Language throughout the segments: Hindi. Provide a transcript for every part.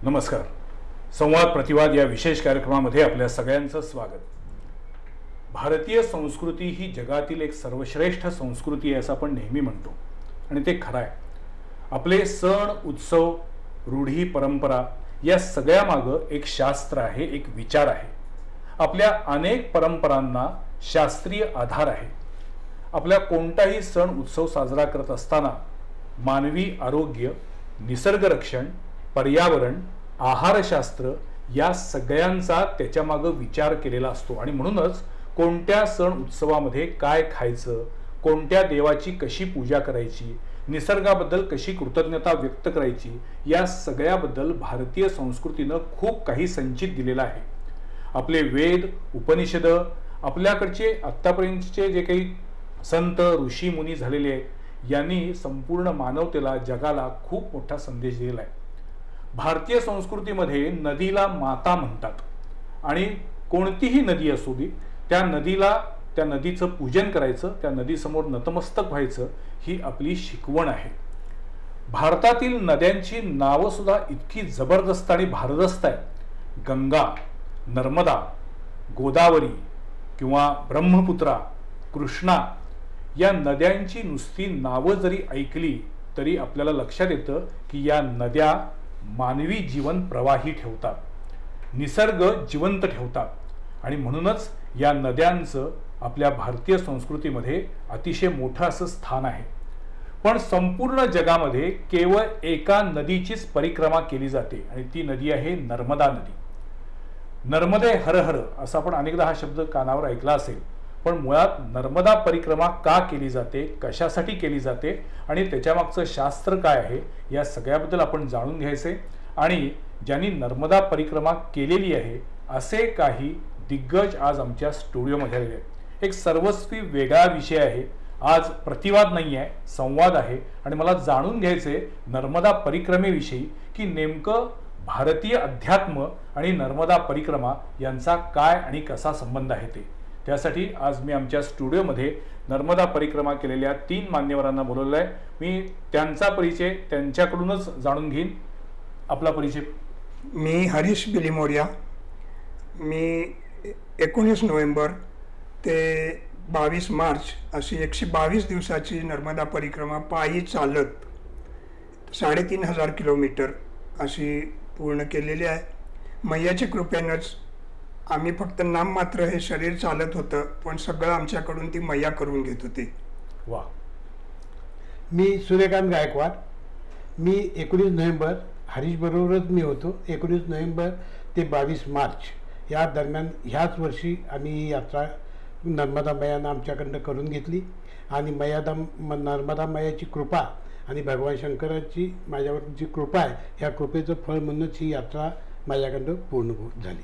नमस्कार. संवाद प्रतिवाद या विशेष कार्यक्रमामध्ये आपल्या सगळ्यांचं स्वागत. भारतीय संस्कृती ही जगातील एक सर्वश्रेष्ठ संस्कृती आहे असं आपण नेहमी म्हणतो आणि ते खरं आहे. आपले सण उत्सव रूढी परंपरा या सगळ्यामागं एक शास्त्र आहे, एक विचार आहे. आपल्या अनेक परंपरांना शास्त्रीय आधार आहे. आपल्या कोणताही सण उत्सव साजरा करत असताना मानवी आरोग्य, निसर्ग रक्षण, पर्यावरण, आहारशास्त्र या सगळ्यांचा त्याच्यामागं विचार केलेला असतो आणि म्हणूनच कोणत्या सण उत्सवामध्ये काय खायचं, कोणत्या देवाची कशी पूजा करायची, निसर्गाबद्दल कशी कृतज्ञता व्यक्त करायची या सगळ्याबद्दल भारतीय संस्कृतीनं खूप काही संचित दिलेलं आहे. आपले वेद, उपनिषद, आपल्याकडचे आत्तापर्यंतचे जे काही संत ऋषी मुनी झालेले आहेत यांनी संपूर्ण मानवतेला, जगाला खूप मोठा संदेश दिलेला आहे. भारतीय संस्कृतीमध्ये नदीला माता म्हणतात आणि कोणतीही नदी असू दे त्या नदीचं पूजन करायचं, त्या नदीसमोर नतमस्तक व्हायचं ही आपली शिकवण आहे. भारतातील नद्यांची नावं सुद्धा इतकी जबरदस्त आणि भारदस्त आहे. गंगा, नर्मदा, गोदावरी किंवा ब्रह्मपुत्रा, कृष्णा या नद्यांची नुसती नावं जरी ऐकली तरी आपल्याला लक्षात येतं की या नद्या मानवी जीवन प्रवाही ठेवतात, निसर्ग जिवंत ठेवतात आणि म्हणूनच या नद्यांचं आपल्या भारतीय संस्कृतीमध्ये अतिशय मोठं असं स्थान आहे. पण संपूर्ण जगामध्ये केवळ एका नदीचीच परिक्रमा केली जाते आणि ती नदी आहे नर्मदा नदी. नर्मदे हर हर असं आपण अनेकदा हा शब्द कानावर ऐकला असेल, पण मुळात नर्मदा परिक्रमा का केली जाते, कशासाठी केली जाते आणि त्याच्यामागचं शास्त्र काय आहे या सगळ्याबद्दल आपण जाणून घ्यायचे. आणि ज्यांनी नर्मदा परिक्रमा केलेली आहे असे काही दिग्गज आज आमच्या स्टुडिओमध्ये आलेले आहेत. एक सर्वस्वी वेगळा विषय आहे. आज प्रतिवाद नाही आहे, संवाद आहे आणि मला जाणून घ्यायचे नर्मदा परिक्रमेविषयी की नेमकं भारतीय अध्यात्म आणि नर्मदा परिक्रमा यांचा काय आणि कसा संबंध आहे ते. त्यासाठी आज मी आमच्या स्टुडिओमध्ये नर्मदा परिक्रमा केलेल्या 3 मान्यवरांना बोलवलं आहे. मी त्यांचा परिचय त्यांच्याकडूनच जाणून घेईन. आपला परिचय. मी हरीश बिलीमोरिया. मी 19 नोव्हेंबर ते 22 मार्च अशी 122 दिवसाची नर्मदा परिक्रमा पायी चालत 3500 किलोमीटर अशी पूर्ण केलेली आहे. मैयाच्या कृपेनंच आम्ही फक्त नाम मात्र हे शरीर चालत होतं, पण सगळं आमच्याकडून ती मैया करून घेत होती. वा. मी सूर्यकांत गायकवाड. मी 19 नोव्हेंबर हरीश बरोबरच मी होतो. 19 नोव्हेंबर ते 22 मार्च या दरम्यान ह्याच वर्षी आम्ही ही यात्रा नर्मदा मैयानं आमच्याकडनं करून घेतली आणि नर्मदा मैयाची कृपा आणि भगवान शंकराची माझ्यावर जी कृपा आहे ह्या कृपेचं फळ म्हणूनच ही यात्रा माझ्याकडनं पूर्ण झाली.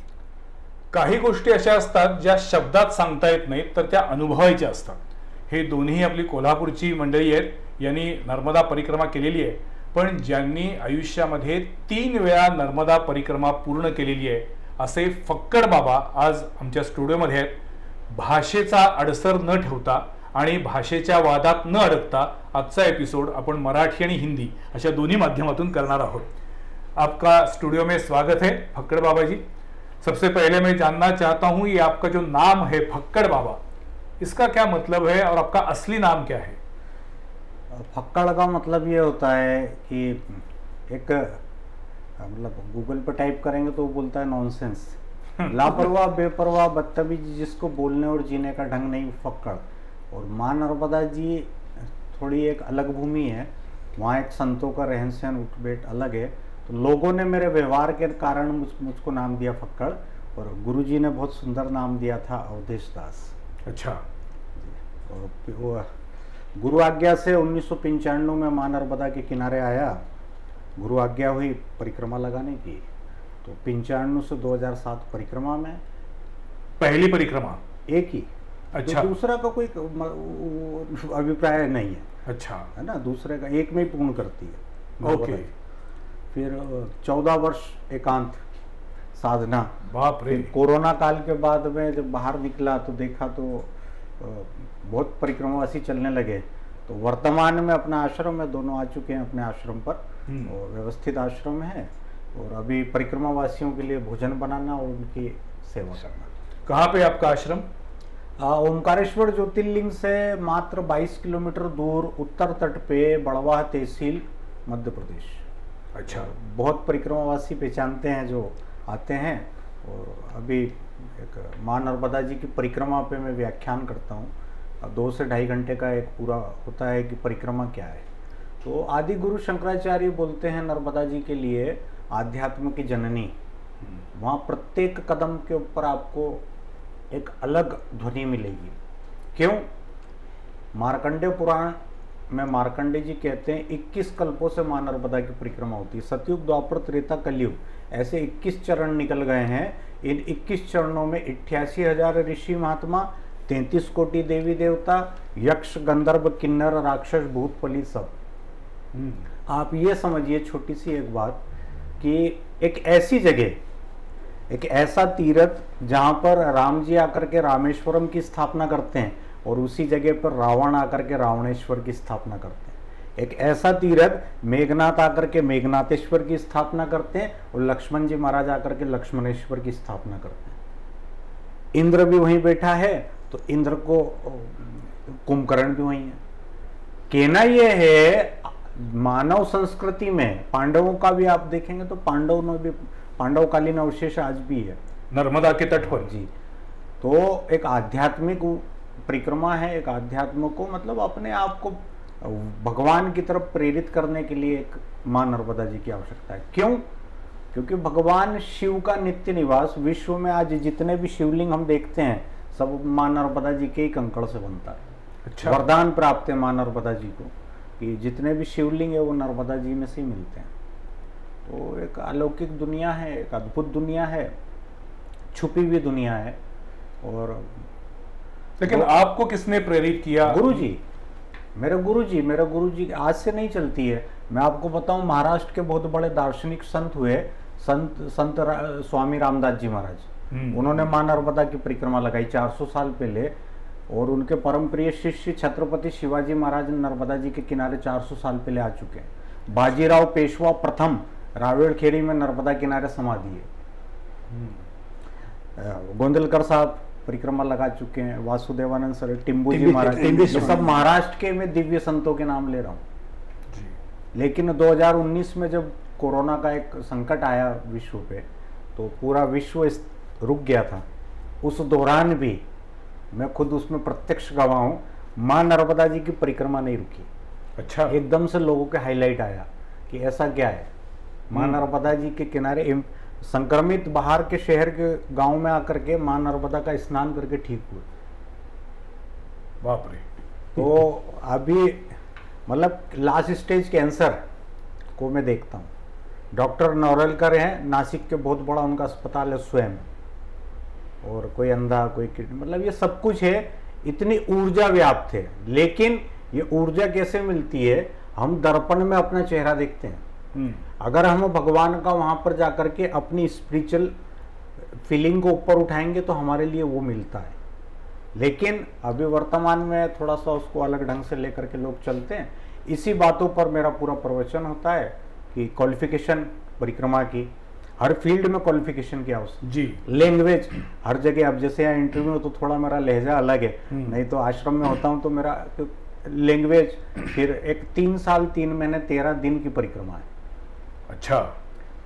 काही गोष्टी अशा असतात ज्या शब्दात सांगता येत नाहीत तर त्या अनुभवायच्या असतात. हे दोन्ही आपली कोल्हापूरची मंडळी आहेत, यांनी नर्मदा परिक्रमा केलेली आहे. पण ज्यांनी आयुष्यामध्ये 3 वेळा नर्मदा परिक्रमा पूर्ण केलेली आहे असे फक्कड बाबा आज आमच्या स्टुडिओमध्ये आहेत. भाषेचा अडसर न ठेवता आणि भाषेच्या वादात न अडकता आजचा एपिसोड आपण मराठी आणि हिंदी अशा दोन्ही माध्यमातून करणार आहोत. आपका स्टूडियो में स्वागत है फक्कड़ बाबा जी. सबसे पहले मैं जानना चाहता हूँ ये आपका जो नाम है फक्कड़ बाबा, इसका क्या मतलब है और आपका असली नाम क्या है? फक्कड़ का मतलब ये होता है कि एक मतलब गूगल पर टाइप करेंगे तो वो बोलता है नॉनसेंस. लापरवाह, बेपरवाह, बदतमीज, जिसको बोलने और जीने का ढंग नहीं, फक्कड़. और माँ नर्मदा जी थोड़ी एक अलग भूमि है, वहाँ एक संतों का रहन सहन उठ बैठ अलग है. तो लोगों ने मेरे व्यवहार के कारण मुझको नाम दिया फक्कड़ और गुरुजी ने बहुत सुंदर नाम दिया था अवधेश दास. अच्छा. और वो गुरु आज्ञा से 1995 में माँ नर्मदा के किनारे आया. गुरु आज्ञा हुई परिक्रमा लगाने की, तो 95 से 2007 परिक्रमा में. पहली परिक्रमा एक ही. अच्छा. तो दूसरा का कोई अभिप्राय नहीं है. अच्छा. है ना, दूसरे का एक में ही पूर्ण करती है. ओके. फिर 14 वर्ष एकांत साधना. बाप रे. कोरोना काल के बाद में जब बाहर निकला तो देखा तो बहुत परिक्रमावासी चलने लगे. तो वर्तमान में अपना आश्रम में दोनों आ चुके हैं अपने आश्रम पर और व्यवस्थित आश्रम है. और अभी परिक्रमा वासियों के लिए भोजन बनाना और उनकी सेवा करना। कहाँ पे आपका आश्रम? ओमकारेश्वर ज्योतिर्लिंग से मात्र 22 किलोमीटर दूर उत्तर तट पे बड़वाह तहसील मध्य प्रदेश। अच्छा, बहुत परिक्रमावासी पहचानते हैं जो आते हैं। और अभी एक माँ नर्मदा जी की परिक्रमा पे मैं व्याख्यान करता हूँ। 2 से 2.5 घंटे का एक पूरा होता है कि परिक्रमा क्या है। तो आदि गुरु शंकराचार्य बोलते हैं नर्मदा जी के लिए आध्यात्म की जननी। वहाँ प्रत्येक कदम के ऊपर आपको एक अलग ध्वनि मिलेगी। क्यों? मार्कंडेय पुराण में मार्कंडेय जी कहते हैं 21 कल्पों से मां नर्मदा की परिक्रमा होती है। सतयुग, द्वापर, त्रेता, कलयुग, ऐसे 21 चरण निकल गए हैं। इन 21 चरणों में 88,000 ऋषि महात्मा, 33 कोटि देवी देवता, यक्ष, गंधर्व, किन्नर, राक्षस, भूत, पली सब। आप ये समझिए छोटी सी एक बात कि एक ऐसी जगह, एक ऐसा तीर्थ जहां पर राम जी आकर के रामेश्वरम की स्थापना करते हैं और उसी जगह पर रावण आकर के रावणेश्वर की स्थापना करते हैं। एक ऐसा तीर्थ मेघनाथ आकर के मेघनाथेश्वर की स्थापना करते हैं और लक्ष्मण जी महाराज आकर के लक्ष्मणेश्वर की स्थापना करते हैं। इंद्र भी वहीं बैठा है तो इंद्र को कुंभकर्ण भी वहीं है। कहना यह है मानव संस्कृति में पांडवों का भी आप देखेंगे तो पांडवकालीन अवशेष आज भी है नर्मदा के तट पर। जी। तो एक आध्यात्मिक परिक्रमा है। एक आध्यात्म को मतलब अपने आप को भगवान की तरफ प्रेरित करने के लिए एक मां नर्मदा जी की आवश्यकता है। क्यों? क्योंकि भगवान शिव का नित्य निवास विश्व में आज जितने भी शिवलिंग हम देखते हैं सब मां नर्मदा जी के ही कंकड़ से बनता है। अच्छा। वरदान प्राप्त है मां नर्मदा जी को कि जितने भी शिवलिंग है वो नर्मदा जी में से ही मिलते हैं। तो एक अलौकिक दुनिया है, एक अद्भुत दुनिया है, छुपी हुई दुनिया है। और लेकिन आपको किसने प्रेरित किया? गुरुजी, मेरे गुरुजी आज से नहीं चलती है। मैं आपको बताऊं, महाराष्ट्र के बहुत बड़े दार्शनिक संत हुए, संत स्वामी रामदास जी महाराज। उन्होंने मां नर्मदा की परिक्रमा लगाई 400 साल पहले। और उनके परम प्रिय शिष्य छत्रपति शिवाजी महाराज नर्मदा जी के किनारे 400 साल पहले आ चुके हैं। बाजीराव पेशवा प्रथम रावेड़खेड़ी में नर्मदा किनारे समाधि है। गोंदलकर साहब परिक्रमा लगा चुके हैं। वासुदेवानंद सर, टिम्बू जी महाराज, ये सब महाराष्ट्र के मैं दिव्य संतों के नाम ले रहा हूँ। लेकिन 2019 में जब कोरोना का एक संकट आया विश्व पे तो पूरा विश्व रुक गया था। उस दौरान भी मैं खुद उसमें प्रत्यक्ष गवाह हूँ, मां नर्मदा जी की परिक्रमा नहीं रुकी। अच्छा। एकदम से लोगों के हाईलाइट आया कि ऐसा क्या है, मां नर्मदा जी के किनारे संक्रमित बाहर के शहर के गांव में आकर के मां नर्मदा का स्नान करके ठीक हुए। बाप रे। तो अभी मतलब लास्ट स्टेज कैंसर को मैं देखता हूँ। डॉक्टर नौरेलकर हैं, नासिक के बहुत बड़ा उनका अस्पताल है स्वयं। और कोई अंधा, कोई किडनी, मतलब ये सब कुछ है। इतनी ऊर्जा व्याप्त है। लेकिन ये ऊर्जा कैसे मिलती है? हम दर्पण में अपना चेहरा देखते हैं। अगर हम भगवान का वहां पर जाकर के अपनी स्पिरिचुअल फीलिंग को ऊपर उठाएंगे तो हमारे लिए वो मिलता है। लेकिन अभी वर्तमान में थोड़ा सा उसको अलग ढंग से लेकर के लोग चलते हैं। इसी बातों पर मेरा पूरा प्रवचन होता है कि क्वालिफिकेशन परिक्रमा की, हर फील्ड में क्वालिफिकेशन की आवश्यकता जी। लैंग्वेज हर जगह। अब जैसे यहाँ इंटरव्यू तो थोड़ा मेरा लहजा अलग है, नहीं तो आश्रम में होता हूँ तो मेरा लैंग्वेज। फिर एक 3 साल 3 महीने 13 दिन की परिक्रमा है। अच्छा।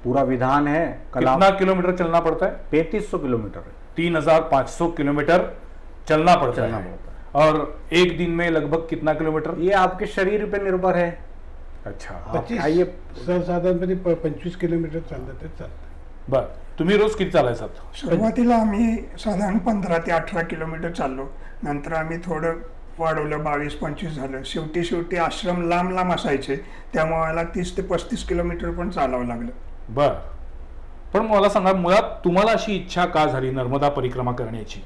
पूरा विधान है। कितना किलोमीटर चलना पड़ता है? 3500 किलोमीटर है। 3500 किलोमीटर चलना पड़ता है। और एक दिन में लगभग कितना किलोमीटर? ये आपके शरीर पे निर्भर है। अच्छा। 25 सर्वसाधारणपणे 25 किलोमीटर चालतं. बर, तुम्ही रोज किती चालायचात? सुरुवातीला आम्ही साधारण 15 ते 18 किलोमीटर चाललो. नंतर आम्ही थोडं वाढवलं, 22-25 झालं. शेवटी आश्रम लांब असायचे, त्यामुळे मला 30 ते 35 किलोमीटर पण चालावं लागलं. बर, पण मला सांगा, मुळात तुम्हाला अशी इच्छा का झाली नर्मदा परिक्रमा करण्याची?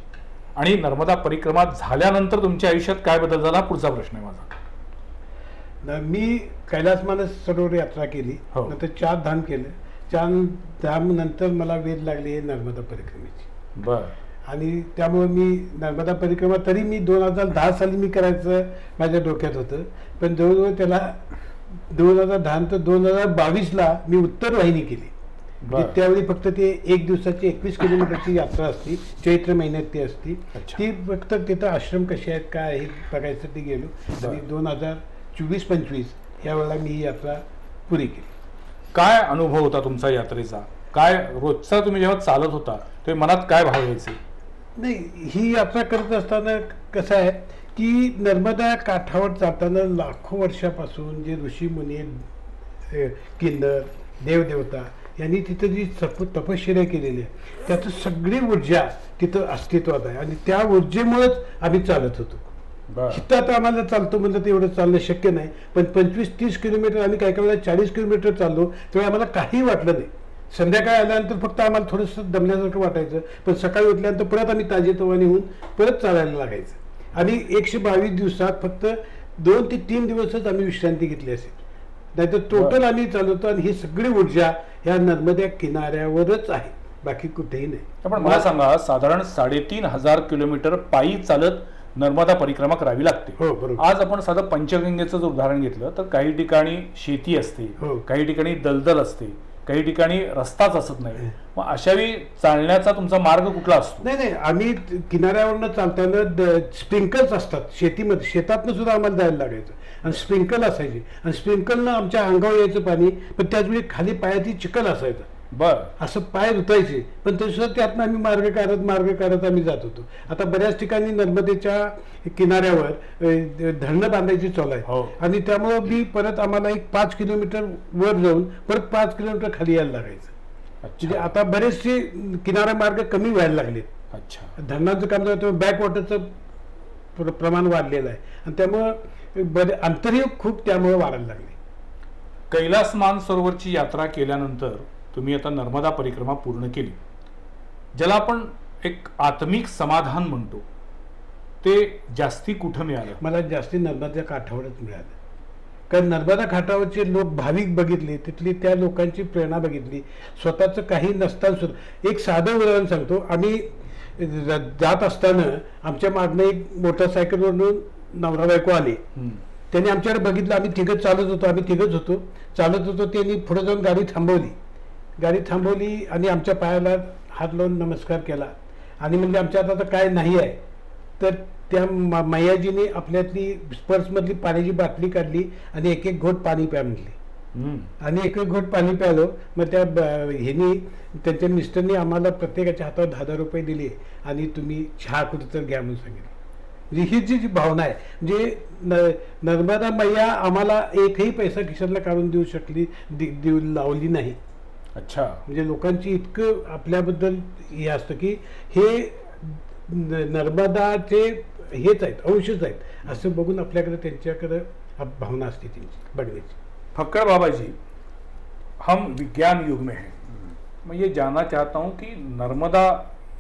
आणि नर्मदा परिक्रमा झाल्यानंतर तुमच्या आयुष्यात काय बदल झाला? पुढचा प्रश्न आहे माझा. मी कैलास मानस सरोवर यात्रा केली, नंतर 4 धाम केले. 4 धाम नंतर मला वेध लागली नर्मदा परिक्रमेची. बर. आणि त्यामुळे मी नर्मदा परिक्रमा तरी मी 2010 साली मी करायचं माझ्या डोक्यात होतं. पण जवळजवळ त्याला 2010 तर 2022ला मी उत्तर वाहिनी केली. म्हणजे त्यावेळी फक्त ते 1 दिवसाची 21 किलोमीटरची यात्रा असती, चैत्र महिन्यात ती असती. अच्छा. ती फक्त तिथं आश्रम कसे आहेत काय आहे बघायसाठी गेलो आणि 2024-25 या वेळेला मी ही यात्रा पुरी केली. काय अनुभव होता तुमचा यात्रेचा? काय रोजचा तुम्ही जेव्हा चालत होता तेव्हा मनात काय भाव यायचे? नाही, ही यात्रा करत असताना कसं आहे की नर्मदा काठावर जाताना लाखो वर्षापासून जे ऋषीमुनी, किन्नर, देवदेवता यांनी तिथं जी तपश्चर्या केलेली आहे त्याचं सगळी ऊर्जा तिथं अस्तित्वात आहे आणि त्या ऊर्जेमुळेच आम्ही चालत होतो. इथं आता आम्हाला चालतो म्हणलं तर एवढं चालणं शक्य नाही, पण 25-30 किलोमीटर आम्ही काही वेळेला 40 किलोमीटर चाललो तेव्हा आम्हाला काही वाटलं नाही. संध्याकाळी आल्यानंतर फक्त आम्हाला थोडंसं दमल्यासारखं वाटायचं, पण सकाळी उठल्यानंतर परत आम्ही ताजेतवाने होऊन परत चालायला लागायचं. आणि 122 दिवसात फक्त 2 ते 3 दिवसच आम्ही विश्रांती घेतली असेल, नाहीतर टोटल आम्ही चालवतो. आणि ही सगळी ऊर्जा ह्या नर्मदा किनाऱ्यावरच आहे, बाकी कुठेही नाही. पण मला सांगा, साधारण 3,500 किलोमीटर पायी चालत नर्मदा परिक्रमा करावी लागते. हो, बरोबर. आज आपण साधं पंचगंगेचं जर उदाहरण घेतलं तर काही ठिकाणी शेती असते, हो. काही ठिकाणी दलदल असते, काही ठिकाणी रस्ताच असत नाही. मग अशावेळी चालण्याचा तुमचा मार्ग कुठला असतो? नाही, आम्ही किनाऱ्यावरनं चालताना स्प्रिंकल्स असतात शेतीमध्ये, शेतातनं सुद्धा आम्हाला जायला लागायचं आणि स्प्रिंकल असायचे आणि स्प्रिंकलनं आमच्या अंगावर यायचं पाणी, पण त्याचवेळी खाली पायाची चिखल असायचं. असं पाय धुतायचे, पण तसं त्यातनं आम्ही मार्ग काढत आम्ही जात होतो. आता बऱ्याच ठिकाणी नर्मदेच्या किनाऱ्यावर धरणं बांधायची चालू आहे. हो. आणि त्यामुळं मी परत आम्हाला एक 5 किलोमीटर वर जाऊन परत 5 किलोमीटर खाली यायला लागायचं. म्हणजे आता बरेचसे किनारा मार्ग कमी व्हायला लागलेत. अच्छा. धरणाचं काम झालं, बॅकवॉटरचं प्रमाण वाढलेलं आहे आणि त्यामुळं अंतरही खूप त्यामुळे वाढायला लागले. कैलास मानसरोवरची यात्रा केल्यानंतर तुम्ही आता नर्मदा परिक्रमा पूर्ण केली, ज्याला आपण एक आत्मिक समाधान म्हणतो, ते जास्ती कुठं मिळालं? मला जास्ती नर्मदा काठावरच मिळालं. कारण नर्मदा काठावरचे लोक भाविक बघितले, तिथली त्या लोकांची प्रेरणा बघितली, स्वतःचं काही नसताना सुद्धा. एक साधं उदाहरण सांगतो. आम्ही जात असताना आमच्या मागणं एक मोटरसायकलवरून नवरा बायको आले. त्यांनी आमच्याकडे बघितलं, आम्ही तिघच चालत होतो. त्यांनी पुढे जाऊन गाडी थांबवली आणि आमच्या पायाला हात लावून नमस्कार केला आणि म्हणजे आमच्यात आता काय नाही आहे. तर त्या मैयाजीने आपल्यातली पर्समधली पाण्याची बाटली काढली आणि एक घोट पाणी प्या म्हटली आणि एक घोट पाणी प्यालो. मग त्या ह्यांनी, त्यांच्या मिस्टरनी आम्हाला प्रत्येकाच्या हातावर 10,000 रुपये दिले आणि तुम्ही चहा कुठं घ्या म्हणून सांगितलं. म्हणजे ही जी भावना आहे, म्हणजे नर्मदा मैया आम्हाला एकही पैसा खिशातला काढून देऊ लावली नाही. अच्छा. म्हणजे लोकांची इतकं आपल्याबद्दल हे असतं की हे नर्मदाचे हेच आहेत, अंशच आहेत असं बघून आपल्याकडे त्यांच्याकडे भावना असते त्यांची बघण्याची. फक्कड़ बाबा जी, हम विज्ञान युग में हैं. मैं ये जानना चाहता हूँ कि नर्मदा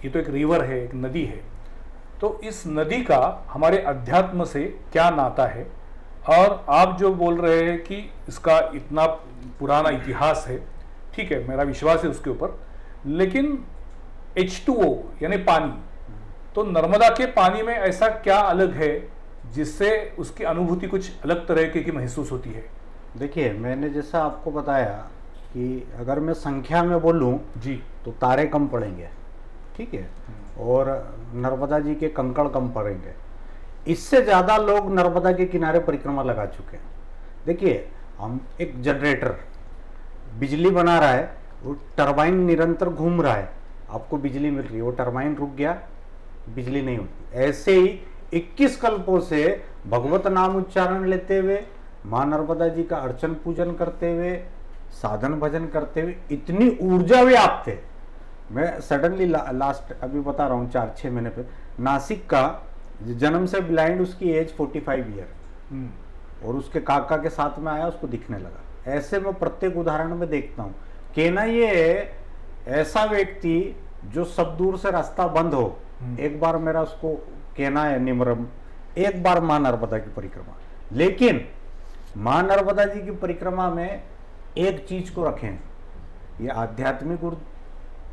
ये तो एक रिवर है, एक नदी है, तो इस नदी का हमारे अध्यात्म से क्या नाता है? और आप जो बोल रहे हैं कि इसका इतना पुराना इतिहास है, ठीक है, मेरा विश्वास है उसके ऊपर, लेकिन H2O यानी पानी, तो नर्मदा के पानी में ऐसा क्या अलग है जिससे उसकी अनुभूति कुछ अलग तरह की महसूस होती है? देखिए, मैंने जैसा आपको बताया कि अगर मैं संख्या में बोलूं जी तो तारे कम पड़ेंगे, ठीक है, और नर्मदा जी के कंकड़ कम पड़ेंगे. इससे ज़्यादा लोग नर्मदा के किनारे परिक्रमा लगा चुके हैं. देखिए, हम एक जनरेटर बिजली बना रहा है, वो टरबाइन निरंतर घूम रहा है, आपको बिजली मिल रही है, वो टरबाइन रुक गया, बिजली नहीं होती. ऐसे ही 21 कल्पों से भगवत नाम उच्चारण लेते हुए, माँ नर्मदा जी का अर्चन पूजन करते हुए, साधन भजन करते हुए इतनी ऊर्जा व्याप्त है. मैं सडनली लास्ट अभी बता रहा हूँ 4-6 महीने पे, नासिक का जन्म से ब्लाइंड, उसकी एज 45 ईयर, और उसके काका के साथ में आया, उसको दिखने लगा. ऐसे मैं प्रत्येक उदाहरण में देखता हूँ. कहना ये ऐसा व्यक्ति जो सब दूर से रास्ता बंद हो, एक बार मेरा उसको कहना है निम्रम, एक बार माँ नर्मदा की परिक्रमा. लेकिन माँ नर्मदा जी की परिक्रमा में एक चीज को रखें, ये आध्यात्मिक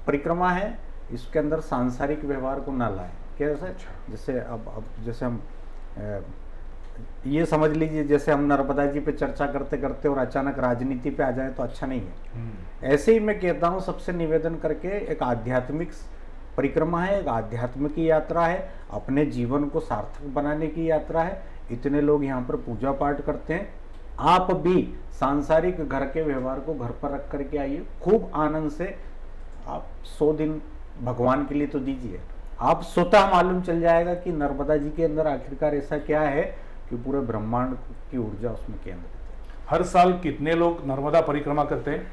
परिक्रमा है, इसके अंदर सांसारिक व्यवहार को ना लाए. कैसे? जैसे अब जैसे हम ये समझ लीजिए जैसे हम नर्मदा जी पे चर्चा करते करते और अचानक राजनीति पे आ जाए तो अच्छा नहीं है। ऐसे ही मैं कहता हूँ सबसे निवेदन करके, एक आध्यात्मिक परिक्रमा है, एक आध्यात्म की यात्रा है, अपने जीवन को सार्थक बनाने की यात्रा है। इतने लोग यहाँ पर पूजा पाठ करते हैं, आप भी सांसारिक घर के व्यवहार को घर पर रख करके आइए, खूब आनंद से आप 100 दिन भगवान के लिए तो दीजिए। आप स्वतः मालूम चल जाएगा कि नर्मदा जी के अंदर आखिरकार ऐसा क्या है कि पूरे ब्रह्मांड की ऊर्जा उसमें केंद्रित है। हर साल कितने लोग नर्मदा परिक्रमा करते हैं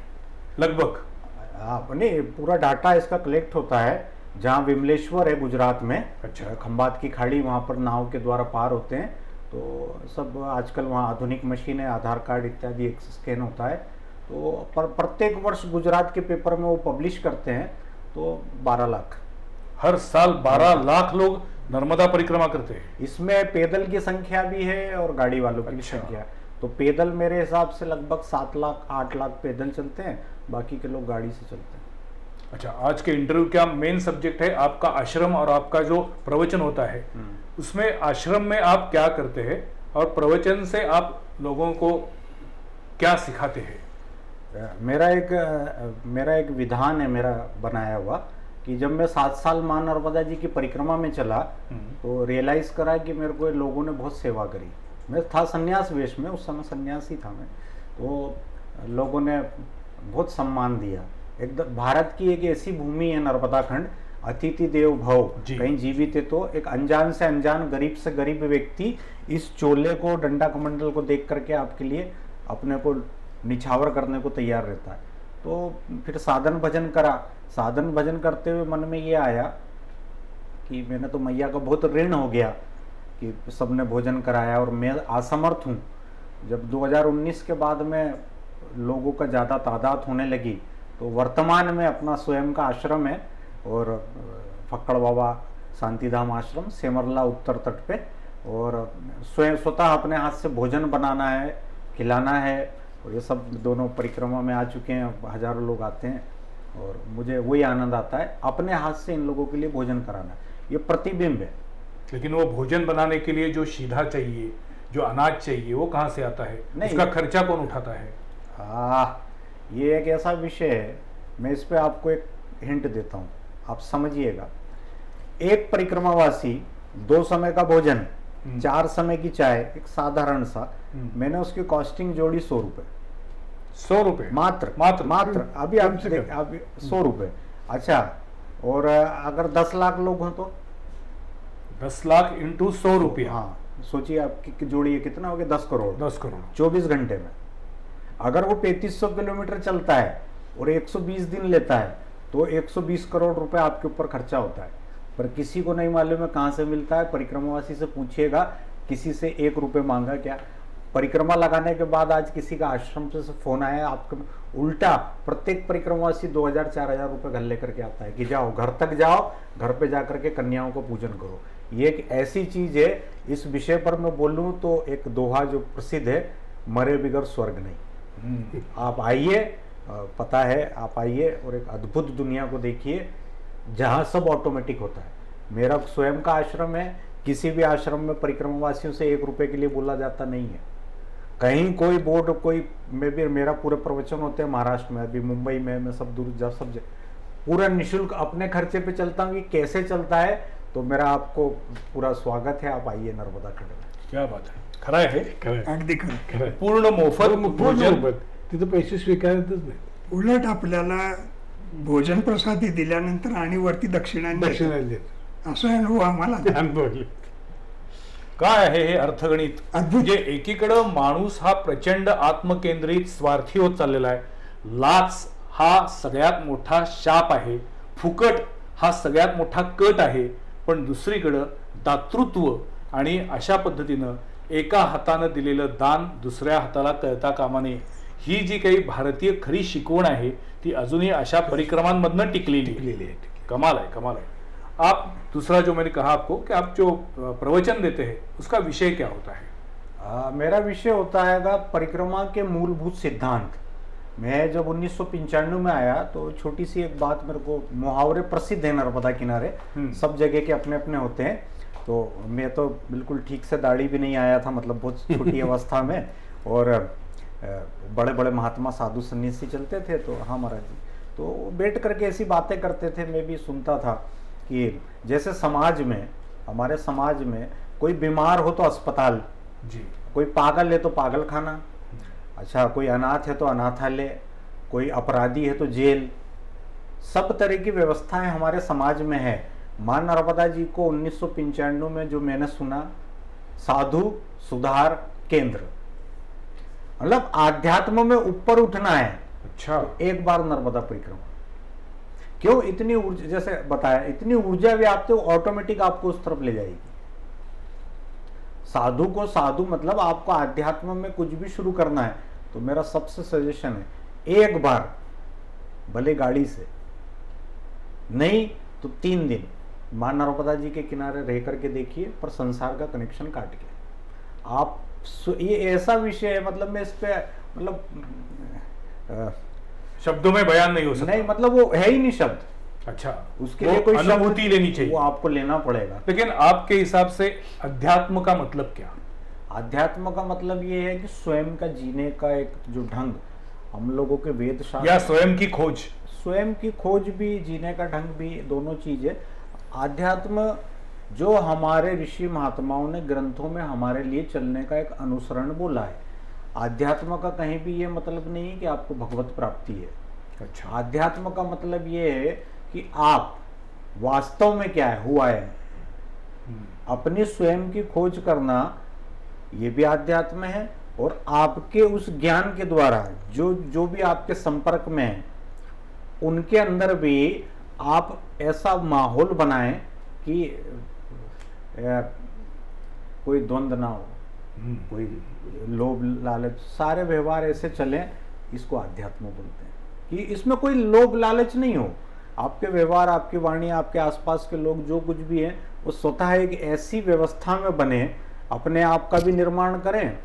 लगभग? आपने पूरा डाटा इसका कलेक्ट होता है। जहाँ विमलेश्वर है गुजरात में, अच्छा, खंबात की खाड़ी, वहाँ पर नाव के द्वारा पार होते हैं। तो सब आजकल वहाँ आधुनिक मशीन है, आधार कार्ड इत्यादि एक स्कैन होता है। तो प्रत्येक वर्ष गुजरात के पेपर में वो पब्लिश करते हैं। तो 12 लाख हर साल 12 लाख लोग नर्मदा परिक्रमा करते हैं। इसमें पैदल की संख्या भी है और गाड़ी वालों की भी संख्या है। तो पैदल मेरे हिसाब से लगभग 7 लाख 8 लाख पैदल चलते हैं, बाकी के लोग गाड़ी से चलते हैं। अच्छा, आज के इंटरव्यू का मेन सब्जेक्ट है आपका आश्रम और आपका जो प्रवचन होता है, उसमें आश्रम में आप क्या करते हैं और प्रवचन से आप लोगों को क्या सिखाते हैं? मेरा एक विधान है मेरा बनाया हुआ कि जब मैं 7 साल मां नर्मदा जी की परिक्रमा में चला तो रियलाइज करा कि मेरे को लोगों ने बहुत सेवा करी। मैं था संन्यास वेश में, उस समय सन्यासी था मैं। तो लोगों ने बहुत सम्मान दिया। एकदम भारत की एक ऐसी भूमि है नर्मदा खंड, अतिथि देव भव, कहीं जीवित है तो एक अनजान से अनजान, गरीब से गरीब व्यक्ति इस चोले को, डंडा कमंडल को देख करके आपके लिए अपने को निछावर करने को तैयार रहता है। तो फिर साधन भजन करा। साधन भजन करते हुए मन में ये आया कि मैंने तो मैया का बहुत ऋण हो गया कि सबने भोजन कराया और मैं असमर्थ हूँ। जब 2019 के बाद में लोगों का ज़्यादा तादाद होने लगी तो वर्तमान में अपना स्वयं का आश्रम है और फक्कड़ बाबा शांतिधाम आश्रम, सेमरला उत्तर तट पे, और स्वतः अपने हाथ से भोजन बनाना है, खिलाना है। और ये सब दोनों परिक्रमा में आ चुके हैं, हजारों लोग आते हैं और मुझे वही आनंद आता है अपने हाथ से इन लोगों के लिए भोजन कराना। ये प्रतिबिंब है। लेकिन वो भोजन बनाने के लिए जो सीधा चाहिए, जो अनाज चाहिए, वो कहाँ से आता है? उसका खर्चा कौन उठाता है? ये एक ऐसा विषय है, मैं इस पे आपको एक हिंट देता हूँ, आप समझिएगा। एक परिक्रमावासी 2 समय का भोजन, 4 समय की चाय, एक साधारण सा, मैंने उसकी कॉस्टिंग जोड़ी 100 रुपए। 100 रुपए मात्र अभी आप 100 रुपए। अच्छा, और अगर 10 लाख लोग हों तो 10 लाख इंटू 100 रुपया। हाँ, सोचिए आपकी जोड़ी है, कितना हो गया? 10 करोड़। 10 करोड़ 24 घंटे में। अगर वो 3500 किलोमीटर चलता है और 120 दिन लेता है तो 120 करोड़ रुपए आपके ऊपर खर्चा होता है। पर किसी को नहीं मालूम है कहाँ से मिलता है। परिक्रमावासी से पूछिएगा, किसी से 1 रुपये मांगा क्या? परिक्रमा लगाने के बाद आज किसी का आश्रम से फोन आया आपको, उल्टा प्रत्येक परिक्रमावासी 2000-4000 रुपये घर लेकर के आता है कि जाओ घर तक जाओ, घर पे जा करके कन्याओं को पूजन करो। ये एक ऐसी चीज है, इस विषय पर मैं बोलूं तो एक दोहा जो प्रसिद्ध है, मरे बिगर स्वर्ग नहीं। आप आइए, पता है, आप आइए और एक अद्भुत दुनिया को देखिए जहाँ सब ऑटोमेटिक होता है। मेरा स्वयं का आश्रम है, किसी भी आश्रम में परिक्रमावासियों से 1 रुपये के लिए बोला जाता नहीं है। कहीं कोई बोर्ड, कोई में भी मेरा पूरे प्रवचन होते हैं महाराष्ट्र में, अभी मुंबई में, मैं सब दूर जा सब पूरा निःशुल्क अपने खर्चे पे चलता हूँ। कि कैसे चलता है तो मेरा आपको पूरा स्वागत है, आप आइए नर्मदा खंड में। क्या बात है, खरं आहे, अगदी खरं। पूर्ण मोफत भोजन, तिथं पैसे स्वीकारतच नाही। उलट आपल्याला भोजन प्रसादी दिल्यानंतर आणि वरती दक्षिणा देत असं अनुभव आम्हाला अनुभवले। काय आहे हे अर्थगणित? अद्भुत. म्हणजे एकीकडं माणूस हा प्रचंड आत्मकेंद्रित स्वार्थी होत चाललेला आहे, लाच हा सगळ्यात मोठा शाप आहे, फुकट हा सगळ्यात मोठा कट आहे, पण दुसरीकडं दातृत्व आणि अशा पद्धतीनं एका हातानं दिलेलं दान दुसऱ्या हाताला कळता कामा नये, ही जी काही भारतीय खरी शिकवण आहे ती अजूनही अशा परिक्रमांमधनं टिकलेली आहे। कमाल है, कमाल है। आप दूसरा जो मैंने कहा आपको कि आप जो प्रवचन देते हैं उसका विषय क्या होता है? मेरा विषय होता है परिक्रमा के मूलभूत सिद्धांत। मैं जब 1995 में आया तो छोटी सी एक बात, मेरे को मुहावरे प्रसिद्ध है नर्मदा किनारे, सब जगह के अपने अपने होते हैं। तो मैं तो बिल्कुल ठीक से दाढ़ी भी नहीं आया था, मतलब बहुत छोटी अवस्था में, और बड़े बड़े महात्मा साधु सन्यासी चलते थे। तो हाँ महाराज जी, तो बैठ करके ऐसी बातें करते थे, मैं भी सुनता था कि जैसे समाज में, हमारे समाज में कोई बीमार हो तो अस्पताल जी, कोई पागल है तो पागल खाना, अच्छा कोई अनाथ है तो अनाथालय, कोई अपराधी है तो जेल, सब तरह की व्यवस्थाएं हमारे समाज में है। मां नर्मदा जी को 1995 में जो मैंने सुना, साधु सुधार केंद्र, मतलब आध्यात्म में ऊपर उठना है, अच्छा, तो एक बार नर्मदा परिक्रमा। क्यों? इतनी ऊर्जा, जैसे बताया, इतनी ऊर्जा व्याप्त है, ऑटोमेटिक आपको उस तरफ ले जाएगी। साधु को साधु, मतलब आपको आध्यात्म में कुछ भी शुरू करना है तो मेरा सबसे सजेशन है, एक बार भले गाड़ी से नहीं तो 3 दिन मां नर्मदा जी के किनारे रह करके देखिए, पर संसार का कनेक्शन काट के आप, ये ऐसा विषय है, मतलब मैं इस पे, मतलब शब्दों में बयान नहीं हो सकता। नहीं, मतलब वो है ही नहीं शब्द, अच्छा, उसके वो लिए कोई अनुभूति शब्द लेनी चाहिए, वो आपको लेना पड़ेगा। लेकिन आपके हिसाब से अध्यात्म का मतलब क्या? अध्यात्म का मतलब ये है कि स्वयं का जीने का एक जो ढंग, हम लोगों के वेद शास्त्र, या स्वयं की खोज? स्वयं की खोज भी, जीने का ढंग भी, दोनों चीजें। आध्यात्म जो हमारे ऋषि महात्माओं ने ग्रंथों में हमारे लिए चलने का एक अनुसरण बोला है। आध्यात्म का कहीं भी ये मतलब नहीं है कि आपको भगवत प्राप्ति है। अच्छा, आध्यात्म का मतलब ये है कि आप वास्तव में क्या है, हुआ है, अपनी स्वयं की खोज करना, ये भी आध्यात्म है। और आपके उस ज्ञान के द्वारा जो भी आपके संपर्क में है, उनके अंदर भी आप ऐसा माहौल बनाएं कि कोई द्वंद्व ना हो, कोई लोभ लालच, सारे व्यवहार ऐसे चले, इसको अध्यात्म बोलते हैं। कि इसमें कोई लोभ लालच नहीं हो, आपके व्यवहार, आपकी वाणी, आपके आसपास के लोग जो कुछ भी है, वो स्वतः एक ऐसी व्यवस्था में बने, अपने आप का भी निर्माण करें,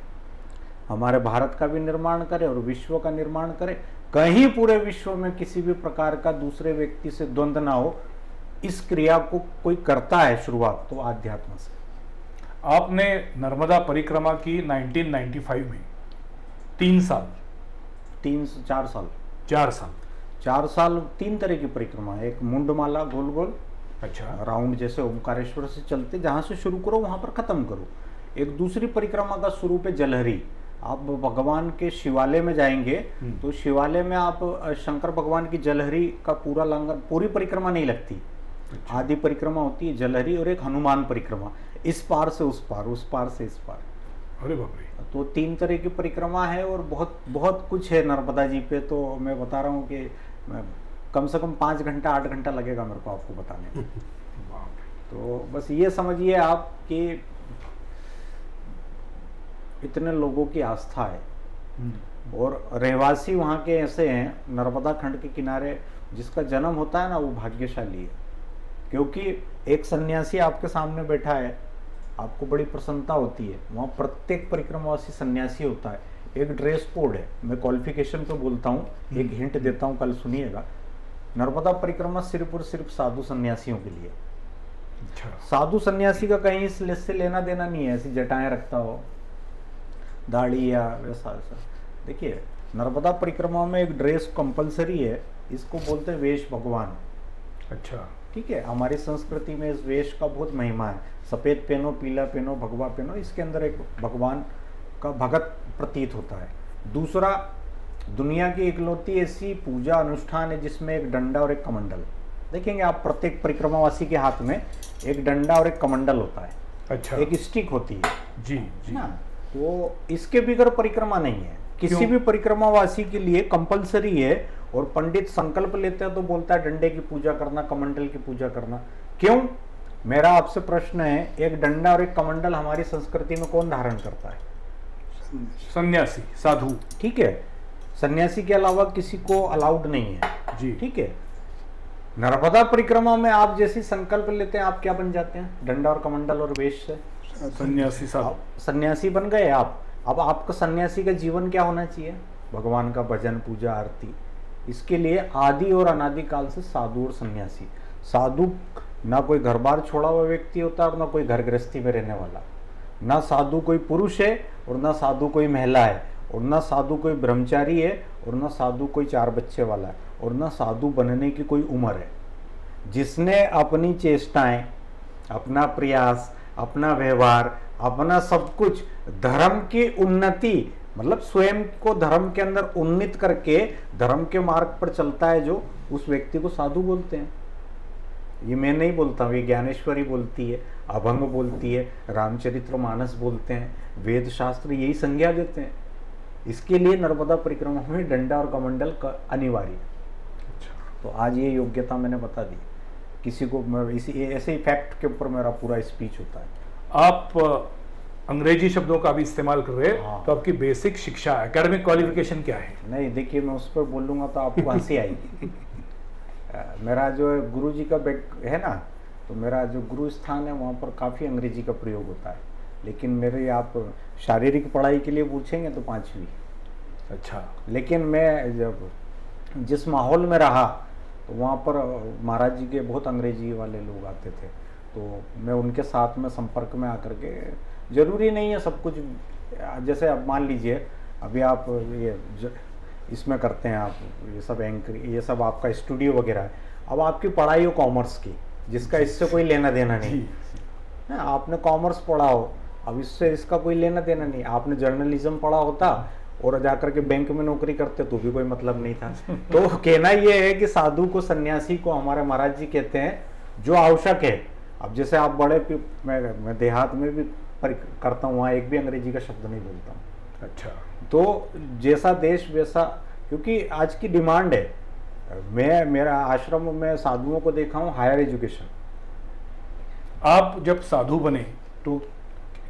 हमारे भारत का भी निर्माण करें और विश्व का निर्माण करें। कहीं पूरे विश्व में किसी भी प्रकार का दूसरे व्यक्ति से द्वंद्व ना हो, इस क्रिया को कोई करता है शुरुआत, तो आध्यात्म से। आपने नर्मदा परिक्रमा की 1995 में 3 साल, 4 साल 4 साल 4 साल 3 तरह की परिक्रमा है। एक मुंडमाला गोल गोल, अच्छा, राउंड जैसे ओमकारेश्वर से चलते, जहां से शुरू करो वहां पर खत्म करो। एक दूसरी परिक्रमा का स्वरूप है जलहरी। आप भगवान के शिवालय में जाएंगे तो शिवालय में आप शंकर भगवान की जलहरी का पूरा लांघन, पूरी परिक्रमा नहीं लगती, आधी परिक्रमा होती है जलहरी, और एक हनुमान परिक्रमा, इस पार से उस पार, उस पार से इस पार। अरे बाप रे, तो 3 तरह की परिक्रमा है और बहुत बहुत कुछ है नर्मदा जी पे। तो मैं बता रहा हूँ कि कम से कम 5 घंटा 8 घंटा लगेगा मेरे को आपको बताने में। तो बस ये समझिए आप कि इतने लोगों की आस्था है, और रहवासी वहाँ के ऐसे हैं, नर्मदा खंड के किनारे जिसका जन्म होता है ना, वो भाग्यशाली है। क्योंकि एक सन्यासी आपके सामने बैठा है, आपको बड़ी प्रसन्नता होती है। वहाँ प्रत्येक परिक्रमावासी सन्यासी होता है, एक ड्रेस कोड है। मैं क्वालिफिकेशन पे बोलता हूँ, एक हिंट देता हूँ, कल सुनिएगा। नर्मदा परिक्रमा सिर्फ और सिर्फ साधु सन्यासियों के लिए। अच्छा, साधु सन्यासी का कहीं इससे लेना देना नहीं है, ऐसी जटाएं रखता हो, दाढ़ी या वैसा वैसा। देखिए, नर्मदा परिक्रमा में एक ड्रेस कंपलसरी है, इसको बोलते हैं वेश भगवान। अच्छा, ठीक है, हमारी संस्कृति में इस वेश का बहुत महिमा है। सफ़ेद पहनो, पीला पहनो, भगवा पहनो, इसके अंदर एक भगवान का भगत प्रतीत होता है। दूसरा, दुनिया की इकलौती ऐसी पूजा अनुष्ठान है जिसमें एक डंडा और एक कमंडल, देखेंगे आप प्रत्येक परिक्रमावासी के हाथ में एक डंडा और एक कमंडल होता है। अच्छा, एक स्टिक होती है जी जी, ना, तो इसके बिगर परिक्रमा नहीं है। किसी भी परिक्रमावासी के लिए कंपलसरी है, और पंडित संकल्प लेते हैं तो बोलता है डंडे की पूजा करना, कमंडल की पूजा करना। क्यों? मेरा आपसे प्रश्न है, एक डंडा और एक कमंडल हमारी संस्कृति में कौन धारण करता है? सन्यासी, साधु। ठीक है, सन्यासी के अलावा किसी को अलाउड नहीं है जी, ठीक है। नर्मदा परिक्रमा में आप जैसी संकल्प लेते हैं, आप क्या बन जाते हैं? डंडा और कमंडल और वेश से सन्यासी, साधु। आप सन्यासी बन गए आप। अब आपका सन्यासी का जीवन क्या होना चाहिए? भगवान का भजन, पूजा, आरती। इसके लिए आदि और अनादि काल से साधु और सन्यासी, साधु ना कोई घर बार छोड़ा हुआ व्यक्ति होता है और ना कोई घर गृहस्थी में रहने वाला। ना साधु कोई पुरुष है और ना साधु कोई महिला है, और ना साधु कोई ब्रह्मचारी है और ना साधु कोई 4 बच्चे वाला है, और ना साधु बनने की कोई उम्र है। जिसने अपनी चेष्टाएं, अपना प्रयास, अपना व्यवहार, अपना सब कुछ धर्म की उन्नति, मतलब स्वयं को धर्म के अंदर उन्नत करके धर्म के मार्ग पर चलता है, जो उस व्यक्ति को साधु बोलते हैं। ये मैं नहीं बोलता हूँ, ये ज्ञानेश्वरी बोलती है, अभंग बोलती है, रामचरितमानस बोलते हैं, वेद शास्त्र यही संज्ञा देते हैं। इसके लिए नर्मदा परिक्रमा में डंडा और कमंडल का अनिवार्य है। तो आज ये योग्यता मैंने बता दी किसी को। इसी ऐसे ही फैक्ट के ऊपर मेरा पूरा स्पीच होता है। आप अंग्रेजी शब्दों का भी इस्तेमाल कर रहे हैं, हाँ। तो आपकी बेसिक शिक्षा, एकेडमिक क्वालिफिकेशन क्या है? नहीं, देखिए मैं उस पर बोलूँगा तो आपको हंसी आएगी। मेरा जो गुरु जी का बैक है ना, तो मेरा जो गुरु स्थान है वहाँ पर काफ़ी अंग्रेजी का प्रयोग होता है, लेकिन मेरे आप शारीरिक पढ़ाई के लिए पूछेंगे तो 5वीं। अच्छा। लेकिन मैं जब जिस माहौल में रहा तो वहाँ पर महाराज जी के बहुत अंग्रेजी वाले लोग आते थे, तो मैं उनके साथ में संपर्क में आकर के, ज़रूरी नहीं है सब कुछ, जैसे अब मान लीजिए अभी आप इसमें करते हैं आप ये सब एंकर, ये सब आपका स्टूडियो वगैरह है। अब आपकी पढ़ाई हो कॉमर्स की, जिसका इससे कोई लेना देना नहीं है, आपने कॉमर्स पढ़ा हो, अब इससे इसका कोई लेना देना नहीं। आपने जर्नलिज्म पढ़ा होता और जाकर के बैंक में नौकरी करते तो भी कोई मतलब नहीं था। तो कहना ये है कि साधु को, सन्यासी को हमारे महाराज जी कहते हैं जो आवश्यक है। अब जैसे आप बड़े, मैं देहात में भी करता हूँ, वहाँ एक भी अंग्रेजी का शब्द नहीं बोलता हूँ। अच्छा। तो जैसा देश वैसा, क्योंकि आज की डिमांड है। मेरा आश्रम में साधुओं को देखा हूँ हायर एजुकेशन। आप जब साधु बने तो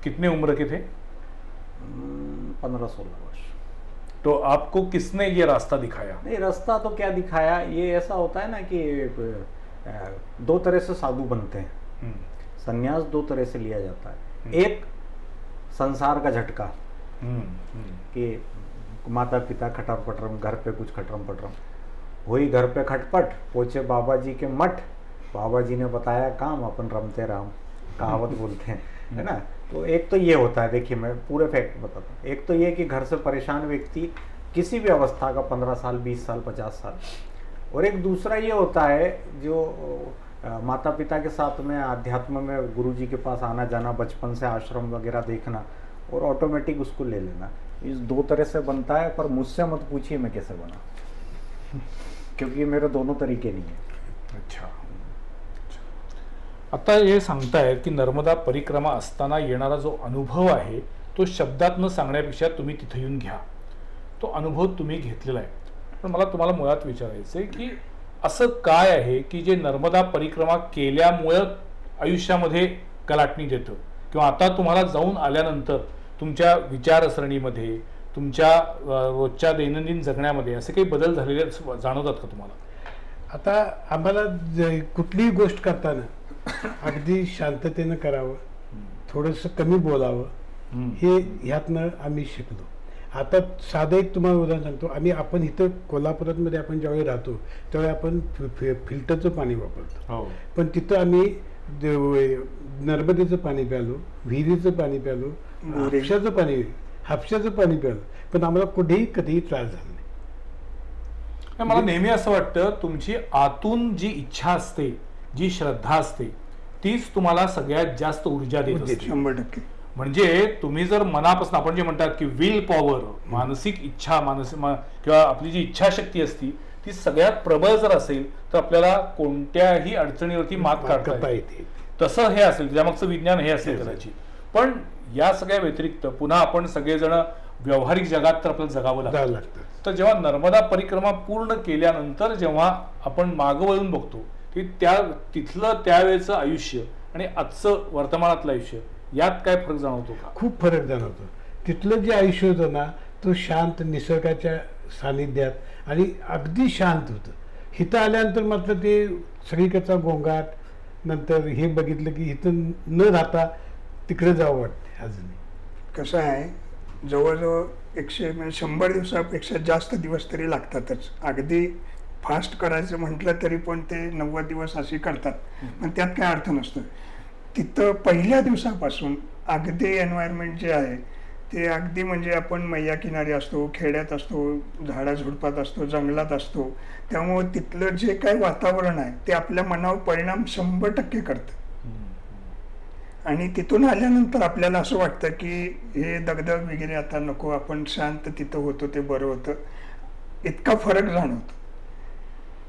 कितने उम्र के थे? 15-16 वर्ष। तो आपको किसने ये रास्ता दिखाया? नहीं, रास्ता तो क्या दिखाया, ये ऐसा होता है ना कि 2 तरह से साधु बनते हैं। संन्यास 2 तरह से लिया जाता है। एक संसार का झटका कि माता पिता खटर पटरम, घर पे कुछ खटरम पटरम हुई, घर पे खटपट, पहुंचे बाबा जी के मठ, बाबा जी ने बताया काम, अपन रमते राम, कहावत बोलते हैं, है ना। तो एक तो ये होता है, देखिए मैं पूरे फैक्ट बताता हूँ। एक तो ये कि घर से परेशान व्यक्ति किसी भी अवस्था का, 15 साल, 20 साल, 50 साल, और एक दूसरा ये होता है जो माता पिता के साथ में अध्यात्म में गुरु जी के पास आना जाना, बचपन से आश्रम वगैरह देखना और ऑटोमेटिक उसको ले लेना। इस 2 तरह से बनता है, पर मुझसे मत पूछिए मैं कैसे बना, क्योंकि मेरे दोनों तरीके नहीं है। अच्छा। आता हे सांगतायत की नर्मदा परिक्रमा असताना येणारा जो अनुभव आहे तो शब्दात न सांगण्यापेक्षा तुम्ही तिथे येऊन घ्या, तो अनुभव तुम्ही घेतलेला आहे। पण मला तुम्हाला मुळात विचारायचं आहे की असं काय आहे की जे नर्मदा परिक्रमा केल्यामुळे आयुष्यामध्ये कलाटणी देतं, किंवा आता तुम्हाला जाऊन आल्यानंतर तुमच्या विचारसरणीमध्ये, तुमच्या रोजच्या दैनंदिन जगण्यामध्ये असे काही बदल झालेले जाणवतात का तुम्हाला? आता आम्हाला कुठलीही गोष्ट करताना अगदी शांततेनं करावं, थोडंसं कमी बोलावं, हे ह्यातनं आम्ही शिकलो। आता साधं एक तुम्हाला उदाहरण सांगतो। आपण इथं कोल्हापुरामध्ये आपण ज्यावेळी राहतो त्यावेळी आपण फिल्टरचं पाणी वापरतो, पण तिथं आम्ही नर्मदेचं पाणी प्यालो, विहिरीचं पाणी प्यालो, हापशाचं पाणी प्यालो, पण आम्हाला कुठेही कधीही त्रास झाला नाही। मला नेहमी असं वाटतं तुमची आतून जी इच्छा असते, जी श्रद्धा असते, तीच तुम्हाला सगळ्यात जास्त ऊर्जा देत असते। 100%। म्हणजे तुम्ही जर मनापासून, आपण जे म्हणतात की विल पॉवर, मानसिक इच्छा, किंवा आपली जी इच्छाशक्ती असती ती सगळ्यात प्रबळ जर असेल तर आपल्याला कोणत्याही अडचणीवरती मात काढता येते। तसं हे असेल, त्यामागचं विज्ञान हे असेल कदाचित। पण या सगळ्या व्यतिरिक्त पुन्हा आपण सगळेजण व्यावहारिक जगात तर आपल्याला जगावं लागतं। तर जेव्हा नर्मदा परिक्रमा पूर्ण केल्यानंतर जेव्हा आपण मागं वळून बघतो की तिथलं त्यावेळेचं आयुष्य आणि आजचं वर्तमानातलं आयुष्य, यात काय फरक जाणवतो का? खूप फरक जाणवतो। तिथलं जे आयुष्य होतं ना, तो शांत, निसर्गाच्या सानिध्यात आणि अगदी शांत होतं। इथं आल्यानंतर मात्र ते सगळीकडचा गोंगाट, नंतर हे बघितलं की इथं न राहता तिकडे जावं वाटते अजूनही। कसं आहे, जवळजवळ 100 दिवसापेक्षा जास्त दिवस तरी लागतातच। अगदी फास्ट करायचं म्हटलं तरी पण ते 90 दिवस असे करतात, पण त्यात काय अर्थ नसतो. तिथं पहिल्या दिवसापासून अगदी एन्व्हायरमेंट जे आहे ते अगदी म्हणजे आपण मैया किनारी असतो, खेड्यात असतो, झाडाझुडपात असतो, जंगलात असतो, त्यामुळे तिथलं जे काही वातावरण आहे ते आपल्या मनावर परिणाम 100% करतं. आणि तिथून आल्यानंतर आपल्याला असं वाटतं की हे दगदग वगैरे आता नको, आपण शांत तिथं होतो ते बरं होतं, इतका फरक जाणवतो.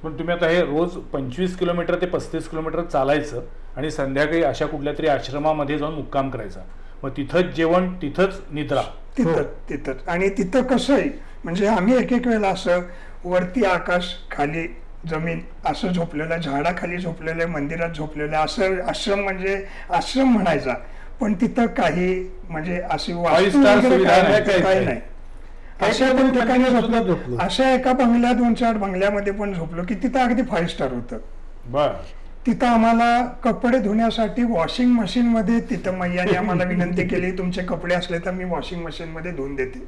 पण तुम्ही आता हे रोज 25 किलोमीटर ते 35 किलोमीटर चालायचं आणि संध्याकाळी अशा कुठल्या तरी आश्रमामध्ये जाऊन मुक्काम करायचा, मग तिथंच जेवण, तिथंच निद्रा. तिथंच आणि तिथं कसं आहे म्हणजे आम्ही एक एक वेळेला असं वरती आकाश खाली जमीन असं झोपलेलं, झाडाखाली झोपलेलं, मंदिरात झोपलेलं, असं आश्रम म्हणजे आश्रम म्हणायचा, पण तिथं काही म्हणजे अशी वास्तू वगैरे काही नाही. अशा पण ठिकाणी झोपलो, अशा एका बंगल्या 2-4 बंगल्यामध्ये पण झोपलो की तिथं अगदी 5 स्टार होतं. बर. तिथं आम्हाला कपडे धुण्यासाठी वॉशिंग मशीन मध्ये, तिथं मैयाने आम्हाला विनंती केली तुमचे कपडे असले तर मी वॉशिंग मशीन मध्ये धुवून देते.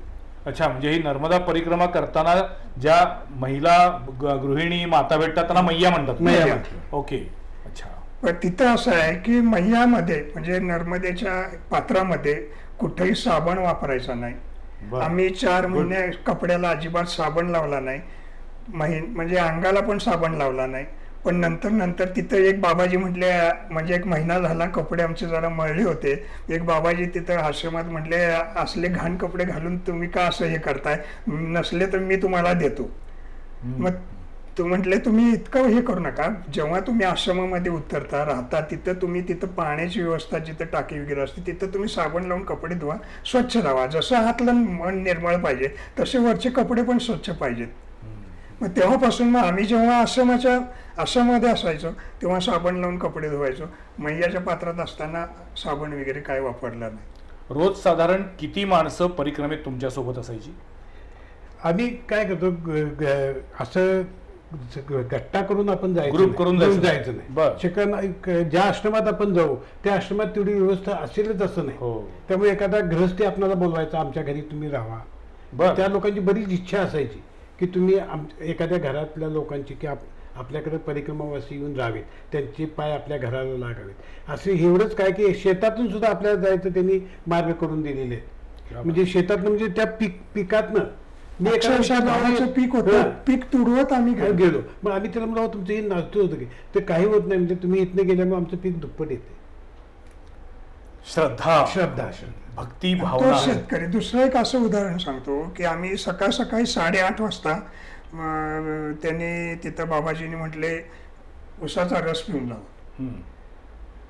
अच्छा, म्हणजे ही नर्मदा परिक्रमा करताना ज्या महिला गृहिणी माता भेटतात त्यांना मैया म्हणतात. मैया. ओके. अच्छा. पण तिथं असं आहे की मैयामध्ये म्हणजे नर्मदेच्या पात्रामध्ये कुठेही साबण वापरायचा नाही. आम्ही 4 महिने कपड्याला अजिबात साबण लावला नाही, म्हणजे अंगाला पण साबण लावला नाही. पण नंतर तिथं एक बाबाजी म्हटले, म्हणजे 1 महिना झाला कपडे आमचे जरा मळले होते, एक बाबाजी तिथं आश्रमात म्हटले असले घाण कपडे घालून तुम्ही का असं हे करताय, नसले तर मी तुम्हाला देतो. मग तू म्हटले तुम्ही इतकं हे करू नका, जेव्हा तुम्ही आश्रमामध्ये उतरता राहता तिथं तुम्ही तिथं पाण्याची व्यवस्था, जिथं टाकी वगैरे असते तिथं तुम्ही साबण लावून कपडे धुवा, स्वच्छ राहा. जसं हातलं मन निर्मळ पाहिजे तसे वरचे कपडे पण स्वच्छ पाहिजेत. मग तेव्हापासून मग आम्ही जेव्हा आश्रमामध्ये असायचो तेव्हा साबण लावून कपडे धुवायचो. मैयाच्या पात्रात असताना साबण वगैरे काय वापरला नाही. रोज साधारण किती माणसं परिक्रमेत तुमच्या सोबत असायची? आम्ही काय करतो, असं गट्टा करून आपण जायचं, ग्रुप करून जायचं नाही. शिकण ज्या आश्रमात आपण जाऊ त्या आश्रमात तेवढी व्यवस्था असेलच असं नाही. त्यामुळे एखादा गृहस्थी आपल्याला बोलवायचा, आमच्या घरी तुम्ही राहा. त्या लोकांची बरीच इच्छा असायची की तुम्ही एखाद्या घरातल्या लोकांची की आपल्याकडे परिक्रमावासी येऊन राहावेत, त्यांचे पाय आपल्या घराला लागावेत. असे एवढंच काय की शेतातून सुद्धा आपल्याला जायचं त्यांनी मार्ग करून दिलेले आहेत. म्हणजे शेतातनं म्हणजे त्या पिकातनं पीक होतं, पीक तुडवत आम्ही गेलो. मग आम्ही त्याला म्हणलो तुमचं हे नाचतो होतं की ते काही होत नाही, म्हणजे तुम्ही इथनं गेल्यामुळे आमचं पीक दुप्पट येते. श्रद्धा भक्ती भावना. शेतकरी. दुसरं एक असं उदाहरण सांगतो की आम्ही सकाळी 8:30 वाजता त्यांनी तिथं बाबाजींनी म्हटले उसाचा रस पिऊन जाऊ.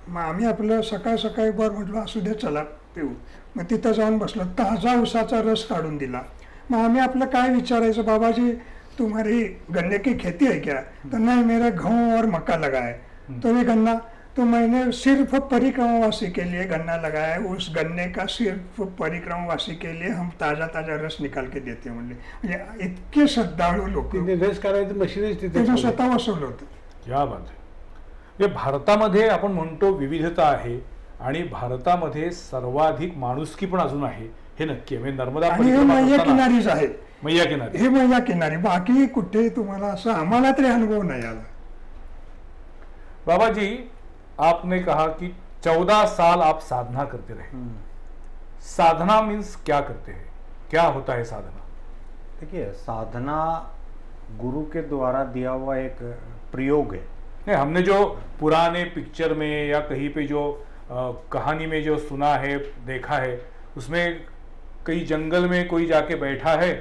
मग आम्ही आपलं सकाळी बरं म्हटलं असू दे चला पिऊ. मग तिथं जाऊन बसलो, ताजा उसाचा रस काढून दिला. मग आम्ही आपलं काय विचारायचं, बाबाजी तुम्हारी गन्ने की खेती है क्या? तर नाही, मेरा गेहूं और मक्का लगा है. तो ये गन्ना तो मैंने सिर्फ परिक्रमावासी के लिए गन्ना लगाया है, उस गन्ने का सिर्फ परिक्रमावासी के लिए हम ताजा रस निकाल के देते हैं. म्हणजे इतके श्रद्धाळू लोक. रस करायचं मशीनच तिथे स्वतः बसवलं होतं. या बात आहे. म्हणजे भारतामध्ये आपण म्हणतो विविधता आहे आणि भारतामध्ये सर्वाधिक माणुसकी पण अजून आहे, हे नक्की आहे. नर्मदा मैया किनारीच आहे. मैया किनारी, हे मैया किनारी, बाकी कुठे तुम्हाला असं आम्हाला तरी अनुभव नाही आला. बाबा जी, आपने कहा कि 14 साल आप साधना करते रहे. साधना मीन्स क्या करते हैं, क्या होता है साधना? देखिए, साधना गुरु के द्वारा दिया हुआ एक प्रयोग है. नहीं, हमने जो पुराने पिक्चर में या कहीं पे जो कहानी में जो सुना है, देखा है, उसमें कहीं जंगल में कोई जाके बैठा है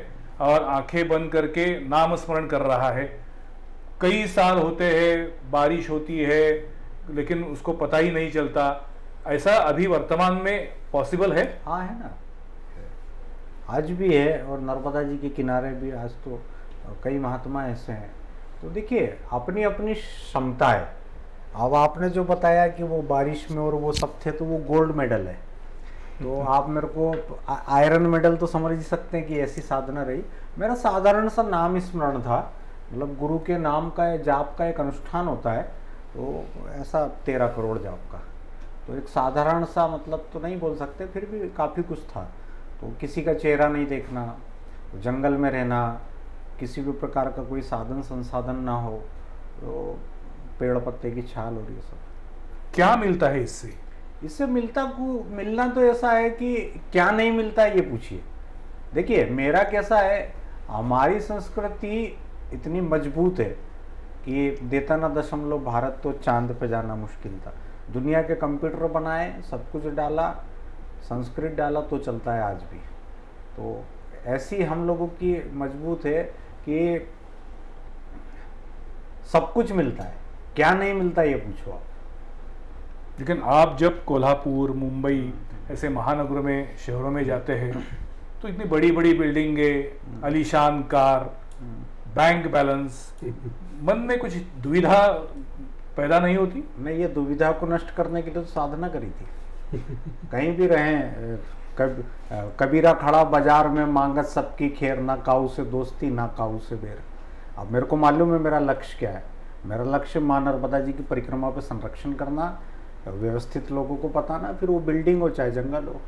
और आंखें बंद करके नाम स्मरण कर रहा है, कई साल होते हैं, बारिश होती है लेकिन उसको पता ही नहीं चलता. ऐसा अभी वर्तमान में पॉसिबल है? हाँ, है ना, आज भी है. और नर्मदा जी के किनारे भी आज तो कई महात्मा ऐसे हैं. तो देखिए, अपनी अपनी क्षमता है. अब आपने जो बताया कि वो बारिश में और वो सब थे, तो वो गोल्ड मेडल है. तो आप मेरे को आयरन मेडल तो समझ ही सकते हैं कि ऐसी साधना रही. मेरा साधारण सा नाम स्मरण था, मतलब गुरु के नाम का जाप का एक अनुष्ठान होता है, तो ऐसा 13 करोड़ जाप का. तो एक साधारण सा, मतलब तो नहीं बोल सकते, फिर भी काफ़ी कुछ था. तो किसी का चेहरा नहीं देखना, जंगल में रहना, किसी भी प्रकार का कोई साधन संसाधन ना हो, तो पेड़ पत्ते की छाल और ये सब। क्या मिलता है इससे? इससे मिलना तो ऐसा है कि क्या नहीं मिलता है ये पूछिए। देखिए मेरा कैसा है, हमारी संस्कृति इतनी मजबूत है कि देता ना दशमलव भारत तो चांद पे जाना मुश्किल था। दुनिया के कंप्यूटर बनाए, सब कुछ डाला, संस्कृत डाला तो चलता है आज भी। तो ऐसी हम लोगों की मजबूत है कि सब कुछ मिलता है, क्या नहीं मिलता ये पूछो आप। लेकिन आप जब कोल्हापुर, मुंबई ऐसे महानगरों में, शहरों में जाते हैं तो इतनी बड़ी बड़ी बिल्डिंगें, आलीशान कार, बैंक बैलेंस, मन में कुछ दुविधा पैदा नहीं होती? मैं ये दुविधा को नष्ट करने के लिए तो साधना करी थी। कहीं भी रहें, कबीरा खड़ा बाजार में मांगत सबकी खेर, ना काऊ से दोस्ती ना काऊ से बेर। अब मेरे को मालूम है मेरा लक्ष्य क्या है। मेरा लक्ष्य माँ नर्मदा जी की परिक्रमा पे संरक्षण करना, व्यवस्थित लोगों को बताना, फिर वो बिल्डिंग हो चाहे जंगल हो,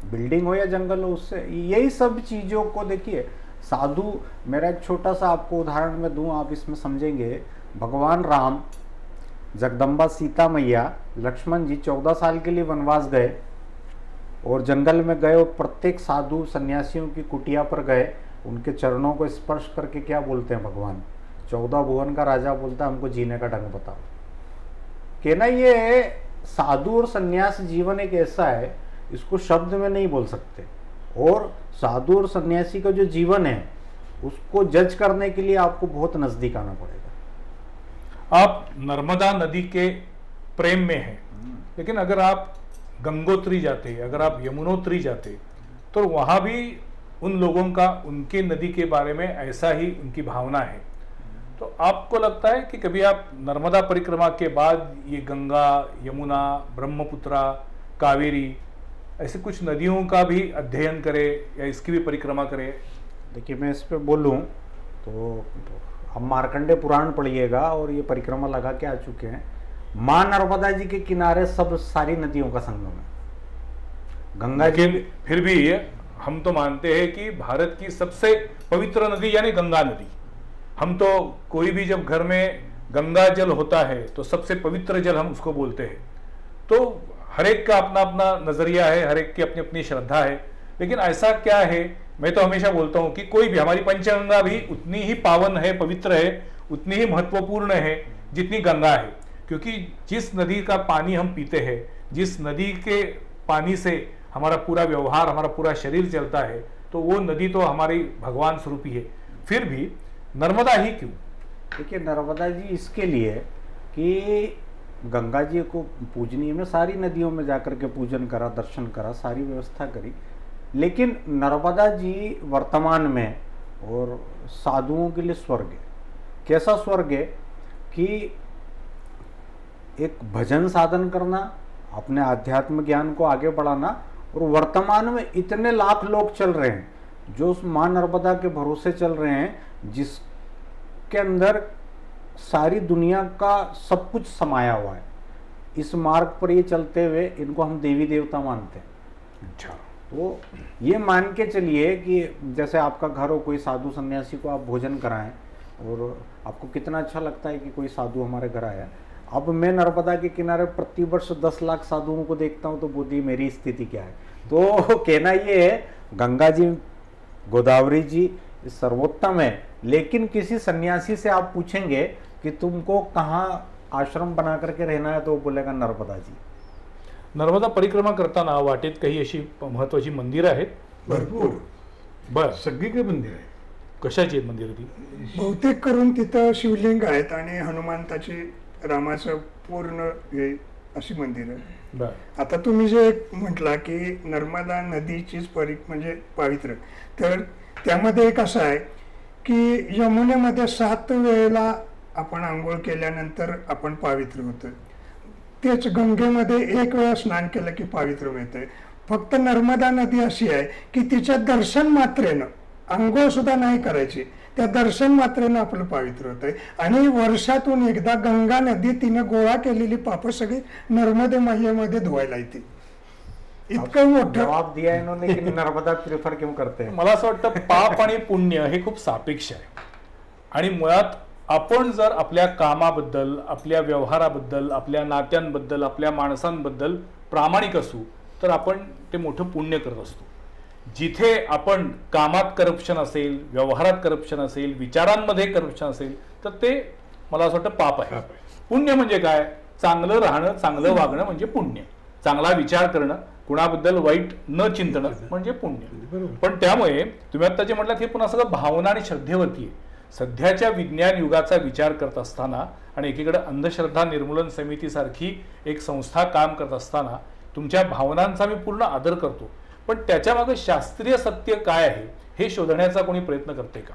बिल्डिंग हो या जंगल हो, उससे यही सब चीज़ों को देखिए। साधु, मेरा एक छोटा सा आपको उदाहरण मैं दूं, आप इसमें समझेंगे। भगवान राम, जगदम्बा सीता मैया, लक्ष्मण जी 14 साल के लिए वनवास गए और जंगल में गए और प्रत्येक साधु सन्यासियों की कुटिया पर गए, उनके चरणों को स्पर्श करके क्या बोलते हैं भगवान? 14 भुवन का राजा बोलता है हमको जीने का ढंग बताओ। कहना ये साधु और सन्यास जीवन एक ऐसा है, इसको शब्द में नहीं बोल सकते। और साधु और सन्यासी का जो जीवन है उसको जज करने के लिए आपको बहुत नजदीक आना पड़ेगा। आप नर्मदा नदी के प्रेम में हैं, लेकिन अगर आप गंगोत्री जाते, अगर आप यमुनोत्री जाते, तो वहां भी उन लोगों का उनके नदी के बारे में ऐसा ही उनकी भावना है। तो आपको लगता है कि कभी आप नर्मदा परिक्रमा के बाद ये गंगा, यमुना, ब्रह्मपुत्रा, कावेरी ऐसे कुछ नदियों का भी अध्ययन करें या इसकी भी परिक्रमा करें? देखिए मैं इस पे बोलूं तो अब मार्कंडे पुराण पढ़िएगा और ये परिक्रमा लगा के आ चुके हैं। माँ नर्मदा जी के किनारे सब सारी नदियों का संगम है। गंगा जी, फिर भी हम तो मानते हैं कि भारत की सबसे पवित्र नदी यानी गंगा नदी। हम तो कोई भी जब घर में गंगा जल होता है तो सबसे पवित्र जल हम उसको बोलते हैं। तो हर एक का अपना अपना नजरिया है, हर एक की अपनी अपनी श्रद्धा है। लेकिन ऐसा क्या है, मैं तो हमेशा बोलता हूं कि कोई भी, हमारी पंचगंगा भी उतनी ही पावन है, पवित्र है, उतनी ही महत्वपूर्ण है जितनी गंगा है। क्योंकि जिस नदी का पानी हम पीते हैं, जिस नदी के पानी से हमारा पूरा व्यवहार, हमारा पूरा शरीर चलता है, तो वो नदी तो हमारी भगवान स्वरूप ही है। फिर भी नर्मदा ही क्यों? देखिए नर्मदा जी इसके लिए कि गंगा जी को पूजनीय, में सारी नदियों में जाकर के पूजन करा, दर्शन करा, सारी व्यवस्था करी। लेकिन नर्मदा जी वर्तमान में और साधुओं के लिए स्वर्ग है। कैसा स्वर्ग है कि एक भजन साधन करना, अपने आध्यात्म ज्ञान को आगे बढ़ाना, और वर्तमान में इतने लाख लोग चल रहे हैं जो उस माँ नर्मदा के भरोसे चल रहे हैं, जिसके अंदर सारी दुनिया का सब कुछ समाया हुआ है। इस मार्ग पर ये चलते हुए इनको हम देवी देवता मानते हैं। अच्छा, तो ये मान के चलिए कि जैसे आपका घर हो, कोई साधु सन्यासी को आप भोजन कराएं और आपको कितना अच्छा लगता है कि कोई साधु हमारे घर आया। अब मैं नर्मदा के किनारे प्रतिवर्ष 10 लाख साधुओं को देखता हूँ, तो बोलिए मेरी स्थिति क्या है। तो कहना ये है, गंगा जी, गोदावरी जी सर्वोत्तम है, लेकिन किसी सन्यासी से आप पूछेंगे कि तुमको कहाँ आश्रम बना करके रहना है, तो वो बोलेगा नर्मदा जी। नर्मदा परिक्रमा करताना वाटेत काही अशी महत्वाची मंदिरं आहेत? भरपूर. बर, सगळीकडे मंदिर आहे. कशाची आहेत मंदिरं ती? बहुतेक करून तिथं शिवलिंग आहेत आणि हनुमंताची, रामाचं पूर्ण हे अशी मंदिरं. बर, आता तुम्ही जे म्हटला की नर्मदा नदीचीच म्हणजे पवित्र, तर त्यामध्ये एक असं आहे की यमुनेमध्ये 7 वेळेला आपण आंघोळ केल्यानंतर आपण पवित्र होतो. तेच गंगेमध्ये 1 वेळा स्नान केलं की पवित्र होते. फक्त नर्मदा नदी अशी आहे की तिच्या दर्शन मात्रेनं, आंघोळ सुद्धा नाही करायची, त्या दर्शन मात्रेनं आपलं पवित्र होतंय. आणि वर्षातून एकदा गंगा नदी तिनं गोळा केलेली पापं सगळी नर्मदे मायेमध्ये धुवायला येते. इतकं मोठं जवाब दिया इन्होंने कि नर्मदा प्रिफर क्यों करते हैं. मला असं वाटतं पाप आणि पुण्य हे खूप सापेक्ष आहे. आणि मुळात आपण जर आपल्या कामाबद्दल, आपल्या व्यवहाराबद्दल, आपल्या नात्यांबद्दल, आपल्या माणसांबद्दल प्रामाणिक असू तर आपण ते मोठं पुण्य करत असतो. जिथे आपण कामात करप्शन असेल, व्यवहारात करप्शन असेल, विचारांमध्ये करप्शन असेल तर ते मला असं वाटतं पाप आहे. पुण्य म्हणजे काय? चांगलं राहणं, चांगलं वागणं म्हणजे पुण्य. चांगला विचार करणं, कुणाबद्दल वाईट न चिंतणं म्हणजे पुण्य. पण त्यामुळे तुम्ही आता जे म्हटलं हे पुन्हा सगळं भावना आणि श्रद्धेवरती आहे. सध्याच्या विज्ञान युगाचा विचार करत असताना आणि एकीकडे अंधश्रद्धा निर्मूलन समितीसारखी एक संस्था काम करत असताना तुमच्या भावनांचा मी पूर्ण आदर करतो, पण त्याच्यामागे शास्त्रीय सत्य काय आहे हे शोधण्याचा कोणी प्रयत्न करते का?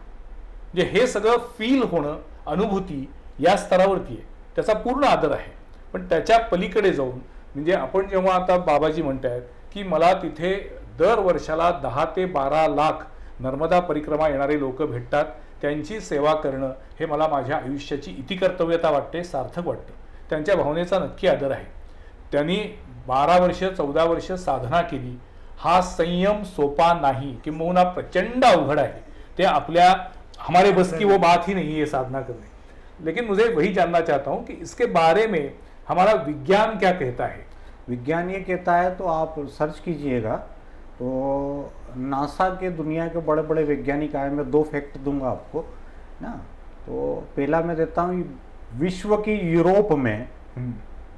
म्हणजे हे सगळं फील होणं, अनुभूती या स्तरावरती आहे, त्याचा पूर्ण आदर आहे. पण त्याच्या पलीकडे जाऊन म्हणजे आपण जेव्हा आता बाबाजी म्हणतायत की मला तिथे दर वर्षाला 10 ते 12 लाख नर्मदा परिक्रमा येणारे लोक भेटतात, त्यांची सेवा करणं हे मला माझ्या आयुष्याची इतिकर्तव्यता वाटते, सार्थक वाटतं. त्यांच्या भावनेचा नक्की आदर आहे. त्यांनी 12 वर्ष 14 वर्ष साधना केली. हा संयम सोपा नाही, किंबहुना प्रचंड अवघड आहे. ते आपल्या हमारे बस की वो बात ही नहीं है साधना करने. लेकिन मुझे वही जानना चाहता हूँ कि इसके बारे में हमारा विज्ञान क्या कहता है. विज्ञान ये कहता है तो आप सर्च कीजिएगा तो नासा के दुनिया के बड़े बड़े वैज्ञानिक आए. मैं 2 फैक्ट दूंगा आपको ना. तो पहला मैं देता हूँ, विश्व की यूरोप में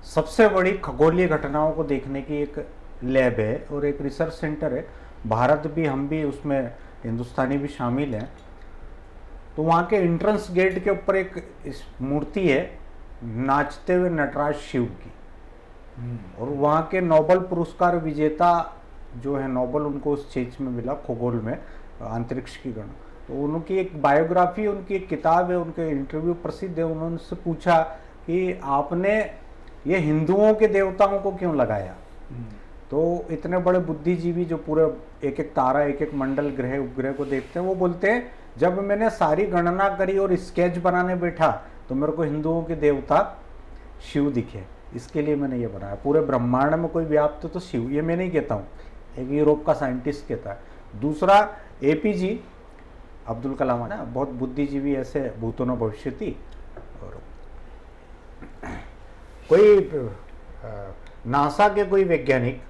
सबसे बड़ी खगोलीय घटनाओं को देखने की एक लैब है और एक रिसर्च सेंटर है. भारत भी, हम भी उसमें, हिंदुस्तानी भी शामिल हैं. तो वहाँ के एंट्रेंस गेट के ऊपर एक मूर्ति है नाचते हुए नटराज शिव की. और वहाँ के नोबेल पुरस्कार विजेता जो है, नोबेल उनको उस चीज में मिला, खगोल में, अंतरिक्ष की गणना. तो उनकी एक बायोग्राफी, उनकी एक किताब है, उनके इंटरव्यू प्रसिद्ध है. उन्होंने उससे पूछा कि आपने ये हिंदुओं के देवताओं को क्यों लगाया. तो इतने बड़े बुद्धिजीवी जो पूरे एक एक तारा, एक एक मंडल, ग्रह उपग्रह को देखते हैं, वो बोलते हैं जब मैंने सारी गणना करी और स्केच बनाने बैठा तो मेरे को हिंदुओं के देवता शिव दिखे, इसके लिए मैंने ये बनाया. पूरे ब्रह्मांड में कोई व्याप्त तो शिव, ये मैं नहीं कहता हूँ, एक यूरोप का साइंटिस्ट कहता है. दूसरा, एपीजे अब्दुल कलाम है ना, बहुत बुद्धिजीवी, ऐसे भूतो न भविष्यति. और कोई नासा के कोई वैज्ञानिक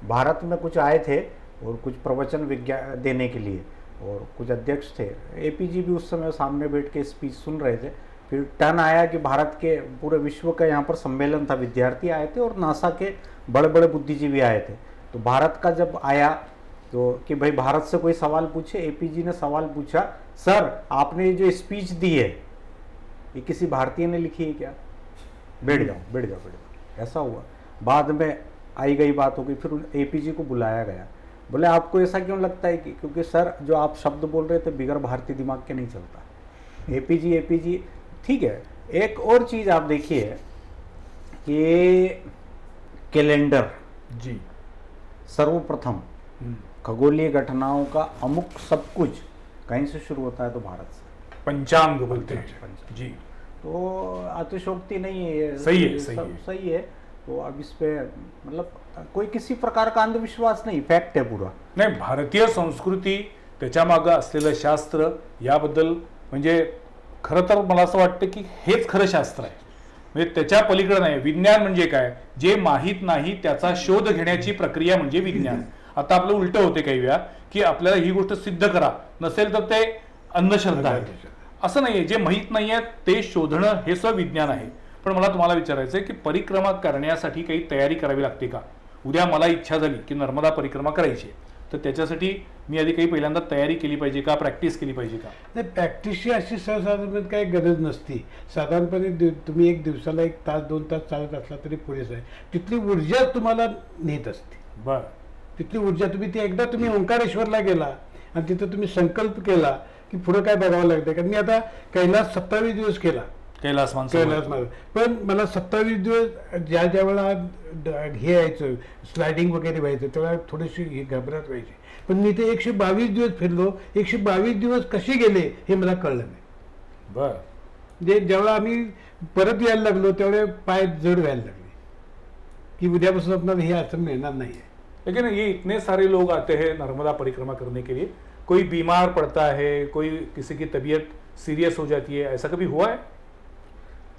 भारत में कुछ आए थे और कुछ प्रवचन विज्ञान देने के लिए, और कुछ अध्यक्ष थे. एपीजे भी उस समय सामने बैठ के स्पीच सुन रहे थे. फिर टर्न आया कि भारत के पूरे विश्व का यहाँ पर सम्मेलन था, विद्यार्थी आए थे और नासा के बड़े बड़े बुद्धिजीवी आए थे. तो भारत का जब आया तो कि भाई भारत से कोई सवाल पूछे. एपीजे ने सवाल पूछा, सर आपने ये जो स्पीच दी है ये किसी भारतीय ने लिखी है क्या? बैठ जाओ बैठ जाओ बैठ जाओ. ऐसा हुआ. बाद में आई गई बात हो गई. फिर एपीजे को बुलाया गया. बोले आपको ऐसा क्यों लगता है कि क्योंकि सर जो आप शब्द बोल रहे थे बिगर भारतीय दिमाग के नहीं चलता. एपीजे ठीक है. एक और चीज आप देखिए कि कैलेंडर जी, सर्वप्रथम खगोलीय घटनाओं का अमुक सब कुछ कहीं से शुरू होता है तो भारत से. पंचांग बोलते हैं जी. तो अतिशोक्ति नहीं है ये, सही है, ये सही सब है. सही है. तो अब इस पे मतलब कोई किसी प्रकार का अंधविश्वास नहीं, फैक्ट है पूरा. नाही, भारतीय संस्कृती, त्याच्या मागं असलेलं शास्त्र, याबद्दल म्हणजे खरं तर मला असं वाटतं की हेच खरं शास्त्र आहे. म्हणजे त्याच्या पलीकडे नाही. विज्ञान म्हणजे काय? जे माहीत नाही त्याचा शोध घेण्याची प्रक्रिया म्हणजे विज्ञान. आता आपलं उलट होते काही वेळा की आपल्याला ही गोष्ट सिद्ध करा, नसेल तर ते अंधश्रद्धा आहे. असं नाहीये. जे माहीत नाहीये ते शोधणं हे सुद्धा विज्ञान आहे. पण मला तुम्हाला विचारायचं आहे की परिक्रमा करण्यासाठी काही तयारी करावी लागते का? उद्या मला इच्छा झाली की नर्मदा परिक्रमा करायची, तर त्याच्यासाठी मी आधी काही पहिल्यांदा तयारी केली पाहिजे का, प्रॅक्टिस केली पाहिजे का? नाही, प्रॅक्टिसची अशी सर्वसाधारणपणे काही गरज नसती. साधारणपणे तुम्ही एक दिवसाला 1 तास 2 तास चालत असला तरी पुरेसं आहे. तिथली ऊर्जा तुम्हाला नेत असते. बर. तिथली ऊर्जा तुम्ही ती एकदा तुम्ही ओंकारेश्वरला गेला आणि तिथं तुम्ही संकल्प केला की पुढे काय बघावं लागतं. कारण मी आता कैलास 27 दिवस केला, कैलास मानसरोवर. पण मला 27 दिवस ज्या वेळेला हे यायचं स्लायडिंग वगैरे व्हायचं त्यावेळेला थोडीशी ही घबराट व्हायची. पण मी ते 122 दिवस फिरलो. 122 दिवस कसे गेले हे मला कळलं नाही. बर. म्हणजे ज्यावेळेला आम्ही परत यायला लागलो त्यावेळेला पाय जड व्हायला लागले की उद्यापासून आपल्याला हे असं मिळणार नाही आहे. लेकिन ये इतने सारे लोग आते हैं नर्मदा परिक्रमा करने के लिए, कोई बीमार पड़ता है, कोई किसी की तबीयत सीरियस हो जाती है, ऐसा कभी हुआ है?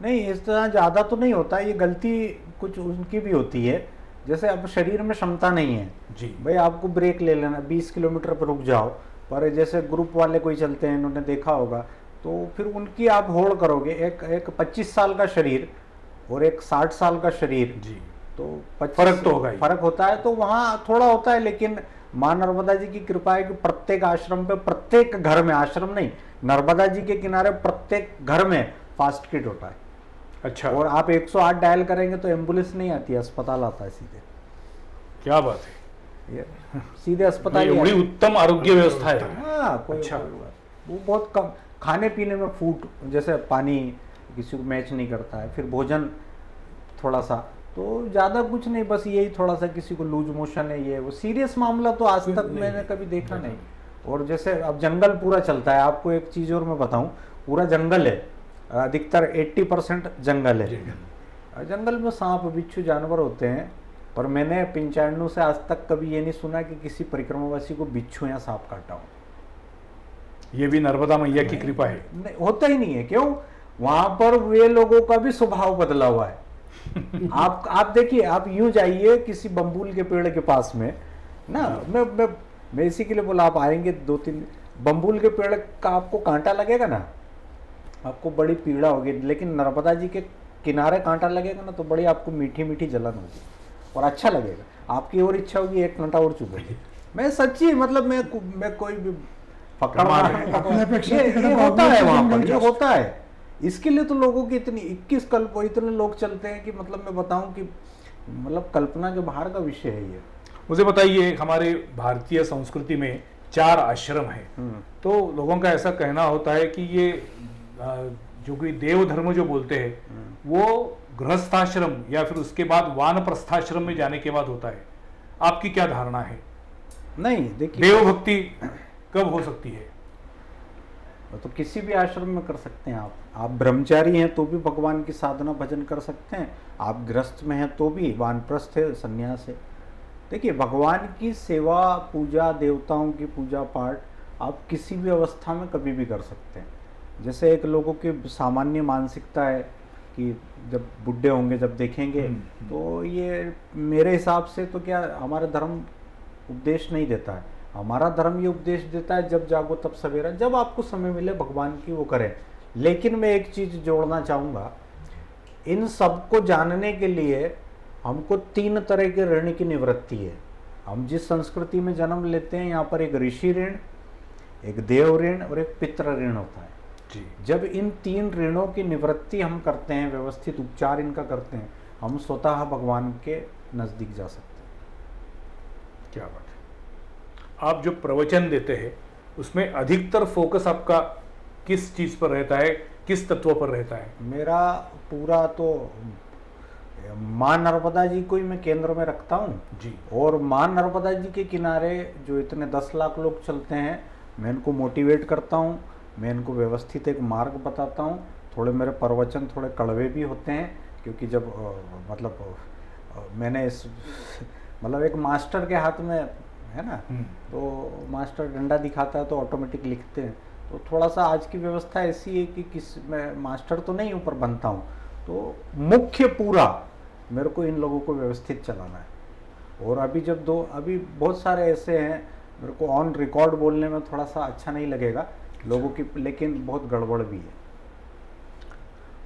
नहीं, इस तरह ज़्यादा तो नहीं होता, ये गलती कुछ उनकी भी होती है। जैसे अब शरीर में क्षमता नहीं है जी भाई, आपको ब्रेक ले लेना, 20 किलोमीटर पर रुक जाओ, पर जैसे ग्रुप वाले कोई चलते हैं, इन्होंने देखा होगा, तो फिर उनकी आप होड़ करोगे। एक 25 साल का शरीर और एक 60 साल का शरीर, जी, तो फर्क तो होगा ही। फर्क होता है, तो वहाँ थोड़ा होता है। लेकिन माँ नर्मदा जी की कृपा है कि प्रत्येक आश्रम पे, प्रत्येक घर में, आश्रम नहीं, नर्मदा जी के किनारे प्रत्येक घर में फास्ट किट होता है। अच्छा, और आप 108 डायल करेंगे तो एम्बुलेंस नहीं आती है, अस्पताल आता है सीधे। क्या बात है, ये सीधे अस्पताल ही बड़ी आता है। उत्तम आरोग्य व्यवस्था है। हाँ, कोई अच्छा। वो बहुत कम। खाने पीने में फूड, जैसे पानी किसी को मैच नहीं करता है, फिर भोजन थोड़ा सा, तो ज़्यादा कुछ नहीं, बस यही थोड़ा सा किसी को लूज मोशन है, ये वो सीरियस मामला तो आज तक नहीं, मैंने कभी देखा नहीं। और जैसे अब जंगल पूरा चलता है, आपको एक चीज़ और मैं बताऊं, पूरा जंगल है, अधिकतर 80% जंगल है। जंगल में सांप बिच्छू जानवर होते हैं, पर मैंने 95 से आज तक कभी ये नहीं सुना कि किसी परिक्रमावासी को बिच्छू या सांप काटा हो। ये भी नर्मदा मैया की कृपा है। नहीं, होता ही नहीं है। क्यों? वहां पर वे लोगों का भी स्वभाव बदला हुआ है। आप देखिए, आप यूं जाइए किसी बम्बूल के पेड़ के पास में ना, मैं इसी के लिए बोला, आप आएंगे 2-3 बम्बूल के पेड़ का आपको कांटा लगेगा ना, आपको बड़ी पीड़ा होगी। लेकिन नर्मदा जी के किनारे कांटा लगेगा ना, तो बड़ी आपको मीठी मीठी जलन होगी और अच्छा लगेगा। आपकी और इच्छा होगी एक कांटा और चुभेगी। मैं सच्ची, मतलब मैं कोई भी पकड़ ये होता है वहां पर, ये होता है। इसके लिए तो लोगों की इतनी 21 कल्प इतने लोग चलते हैं कि मतलब मैं बताऊं कि मतलब कल्पना के बाहर का विषय है ये। मुझे बताइए, हमारे भारतीय संस्कृति में 4 आश्रम हैं, तो लोगों का ऐसा कहना होता है कि ये जो कोई देव धर्म जो बोलते हैं वो गृहस्थाश्रम या फिर उसके बाद वानप्रस्थाश्रम में जाने के बाद होता है। आपकी क्या धारणा है? नहीं, देखिए, देव भक्ति कब हो सकती है? तो किसी भी आश्रम में कर सकते हैं आप ब्रह्मचारी हैं तो भी भगवान की साधना भजन कर सकते हैं, आप गृहस्थ में हैं तो भी, वानप्रस्थ है, संन्यास है। देखिए, भगवान की सेवा, पूजा, देवताओं की पूजा पाठ आप किसी भी अवस्था में कभी भी कर सकते हैं। जैसे एक लोगों की सामान्य मानसिकता है कि जब बुढ़े होंगे, जब देखेंगे, तो ये मेरे हिसाब से तो क्या हमारा धर्म उपदेश नहीं देता है। हमारा धर्म ये उपदेश देता है, जब जागो तब सवेरा, जब आपको समय मिले भगवान की वो करें। लेकिन मैं एक चीज़ जोड़ना चाहूँगा, इन सब को जानने के लिए हमको 3 तरह के ऋण की निवृत्ति है। हम जिस संस्कृति में जन्म लेते हैं, यहाँ पर एक ऋषि ऋण, एक देव ऋण और एक पितृ ऋण होता है जी। जब इन 3 ऋणों की निवृत्ति हम करते हैं, व्यवस्थित उपचार इनका करते हैं, हम स्वतः भगवान के नज़दीक जा सकते हैं। क्या बात है। आप जो प्रवचन देते हैं उसमें अधिकतर फोकस आपका किस चीज़ पर रहता है, किस तत्व पर रहता है? मेरा पूरा तो माँ नर्मदा जी को ही मैं केंद्र में रखता हूँ जी। और माँ नर्मदा जी के किनारे जो इतने 10 लाख लोग चलते हैं, मैं इनको मोटिवेट करता हूँ, मैं इनको व्यवस्थित एक मार्ग बताता हूँ। थोड़े मेरे प्रवचन थोड़े कड़वे भी होते हैं, क्योंकि जब मैंने इस मतलब एक मास्टर के हाथ में है ना, तो मास्टर डंडा दिखाता है तो ऑटोमेटिक लिखते हैं। तो थोड़ा सा आज की व्यवस्था ऐसी है कि मैं मास्टर तो नहीं ऊपर बनता हूँ, तो मुख्य पूरा मेरे को इन लोगों को व्यवस्थित चलाना है। और अभी बहुत सारे ऐसे हैं, मेरे को ऑन रिकॉर्ड बोलने में थोड़ा सा अच्छा नहीं लगेगा लोगों की, लेकिन बहुत गडबड भी है।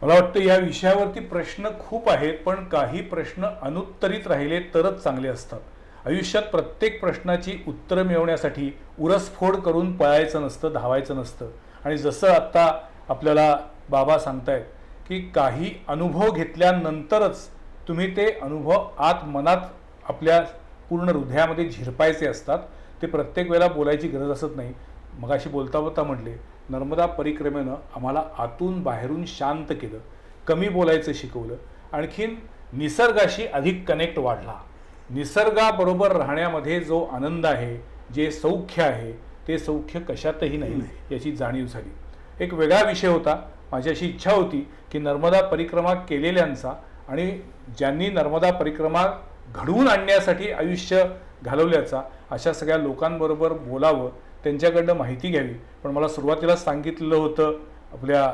मला वाटतं या विषयावरती प्रश्न खूप आहेत, पण काही प्रश्न अनुत्तरित राहिले तरच चांगले असतात। आयुष्यात प्रत्येक प्रश्नाची उत्तरं मिळवण्यासाठी उरसफोड करून पळायचं नसतं, धावायचं नसतं। आणि जसं आत्ता आपल्याला बाबा सांगतायत की काही अनुभव घेतल्यानंतरच तुम्ही ते अनुभव आत मनात आपल्या पूर्ण हृदयामध्ये झिरपायचे असतात, ते प्रत्येक वेळेला बोलायची गरज असत नाही। मगाशी बोलता बोलता म्हटले, नर्मदा परिक्रमेनं आम्हाला आतून बाहेरून शांत केलं, कमी बोलायचं शिकवलं, आणखीन निसर्गाशी अधिक कनेक्ट वाढला। निसर्गाबरोबर राहण्यामध्ये जो आनंद आहे, जे सौख्य आहे, ते सौख्य कशातही नाही याची जाणीव झाली। एक वेगळा विषय होता। माझी अशी इच्छा होती की नर्मदा परिक्रमा केलेल्यांचा आणि ज्यांनी नर्मदा परिक्रमा घडवून आणण्यासाठी आयुष्य घालवल्याचा, अशा सगळ्या लोकांबरोबर बोलावं, त्यांच्याकडनं माहिती घ्यावी. पण मला सुरुवातीलाच सांगितलेलं होतं आपल्या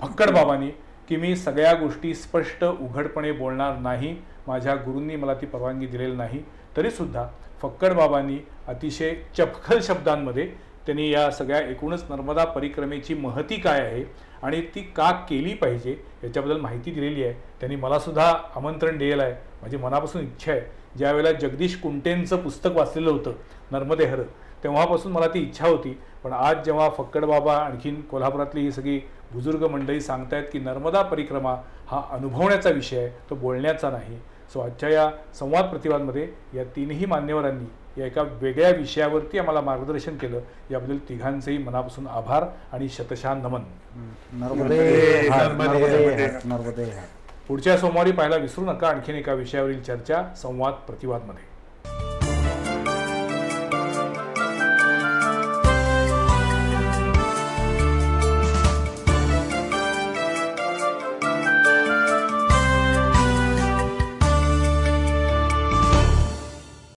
फक्कड बाबांनी की मी सगळ्या गोष्टी स्पष्ट उघडपणे बोलणार नाही, माझ्या गुरूंनी मला ती परवानगी दिलेली नाही. तरीसुद्धा फक्कड बाबांनी अतिशय चपखल शब्दांमध्ये त्यांनी या सगळ्या एकूणच नर्मदा परिक्रमेची महती काय आहे आणि ती का केली पाहिजे याच्याबद्दल माहिती दिलेली आहे. त्यांनी मलासुद्धा आमंत्रण दिलेलं आहे. माझी मनापासून इच्छा आहे, ज्यावेळेला जगदीश कुंटेंचं पुस्तक वाचलेलं होतं नर्मदेहर, तेव्हापासून मला ती इच्छा होती. पण आज जेव्हा फक्कड बाबा आणखीन कोल्हापुरातली ही सगळी बुजुर्ग मंडळी सांगतायत की नर्मदा परिक्रमा हा अनुभवण्याचा विषय आहे, तो बोलण्याचा नाही. सो आजच्या या संवाद प्रतिवादमध्ये या तीनही मान्यवरांनी या एका वेगळ्या विषयावरती आम्हाला मार्गदर्शन केलं. याबद्दल तिघांचेही मनापासून आभार आणि शतशः नमन. नर्मदे हर, नर्मदे हर, नर्मदे हर. पुढच्या सोमवारी पाहायला विसरू नका आणखीन एका विषयावरील चर्चा संवाद प्रतिवादमध्ये.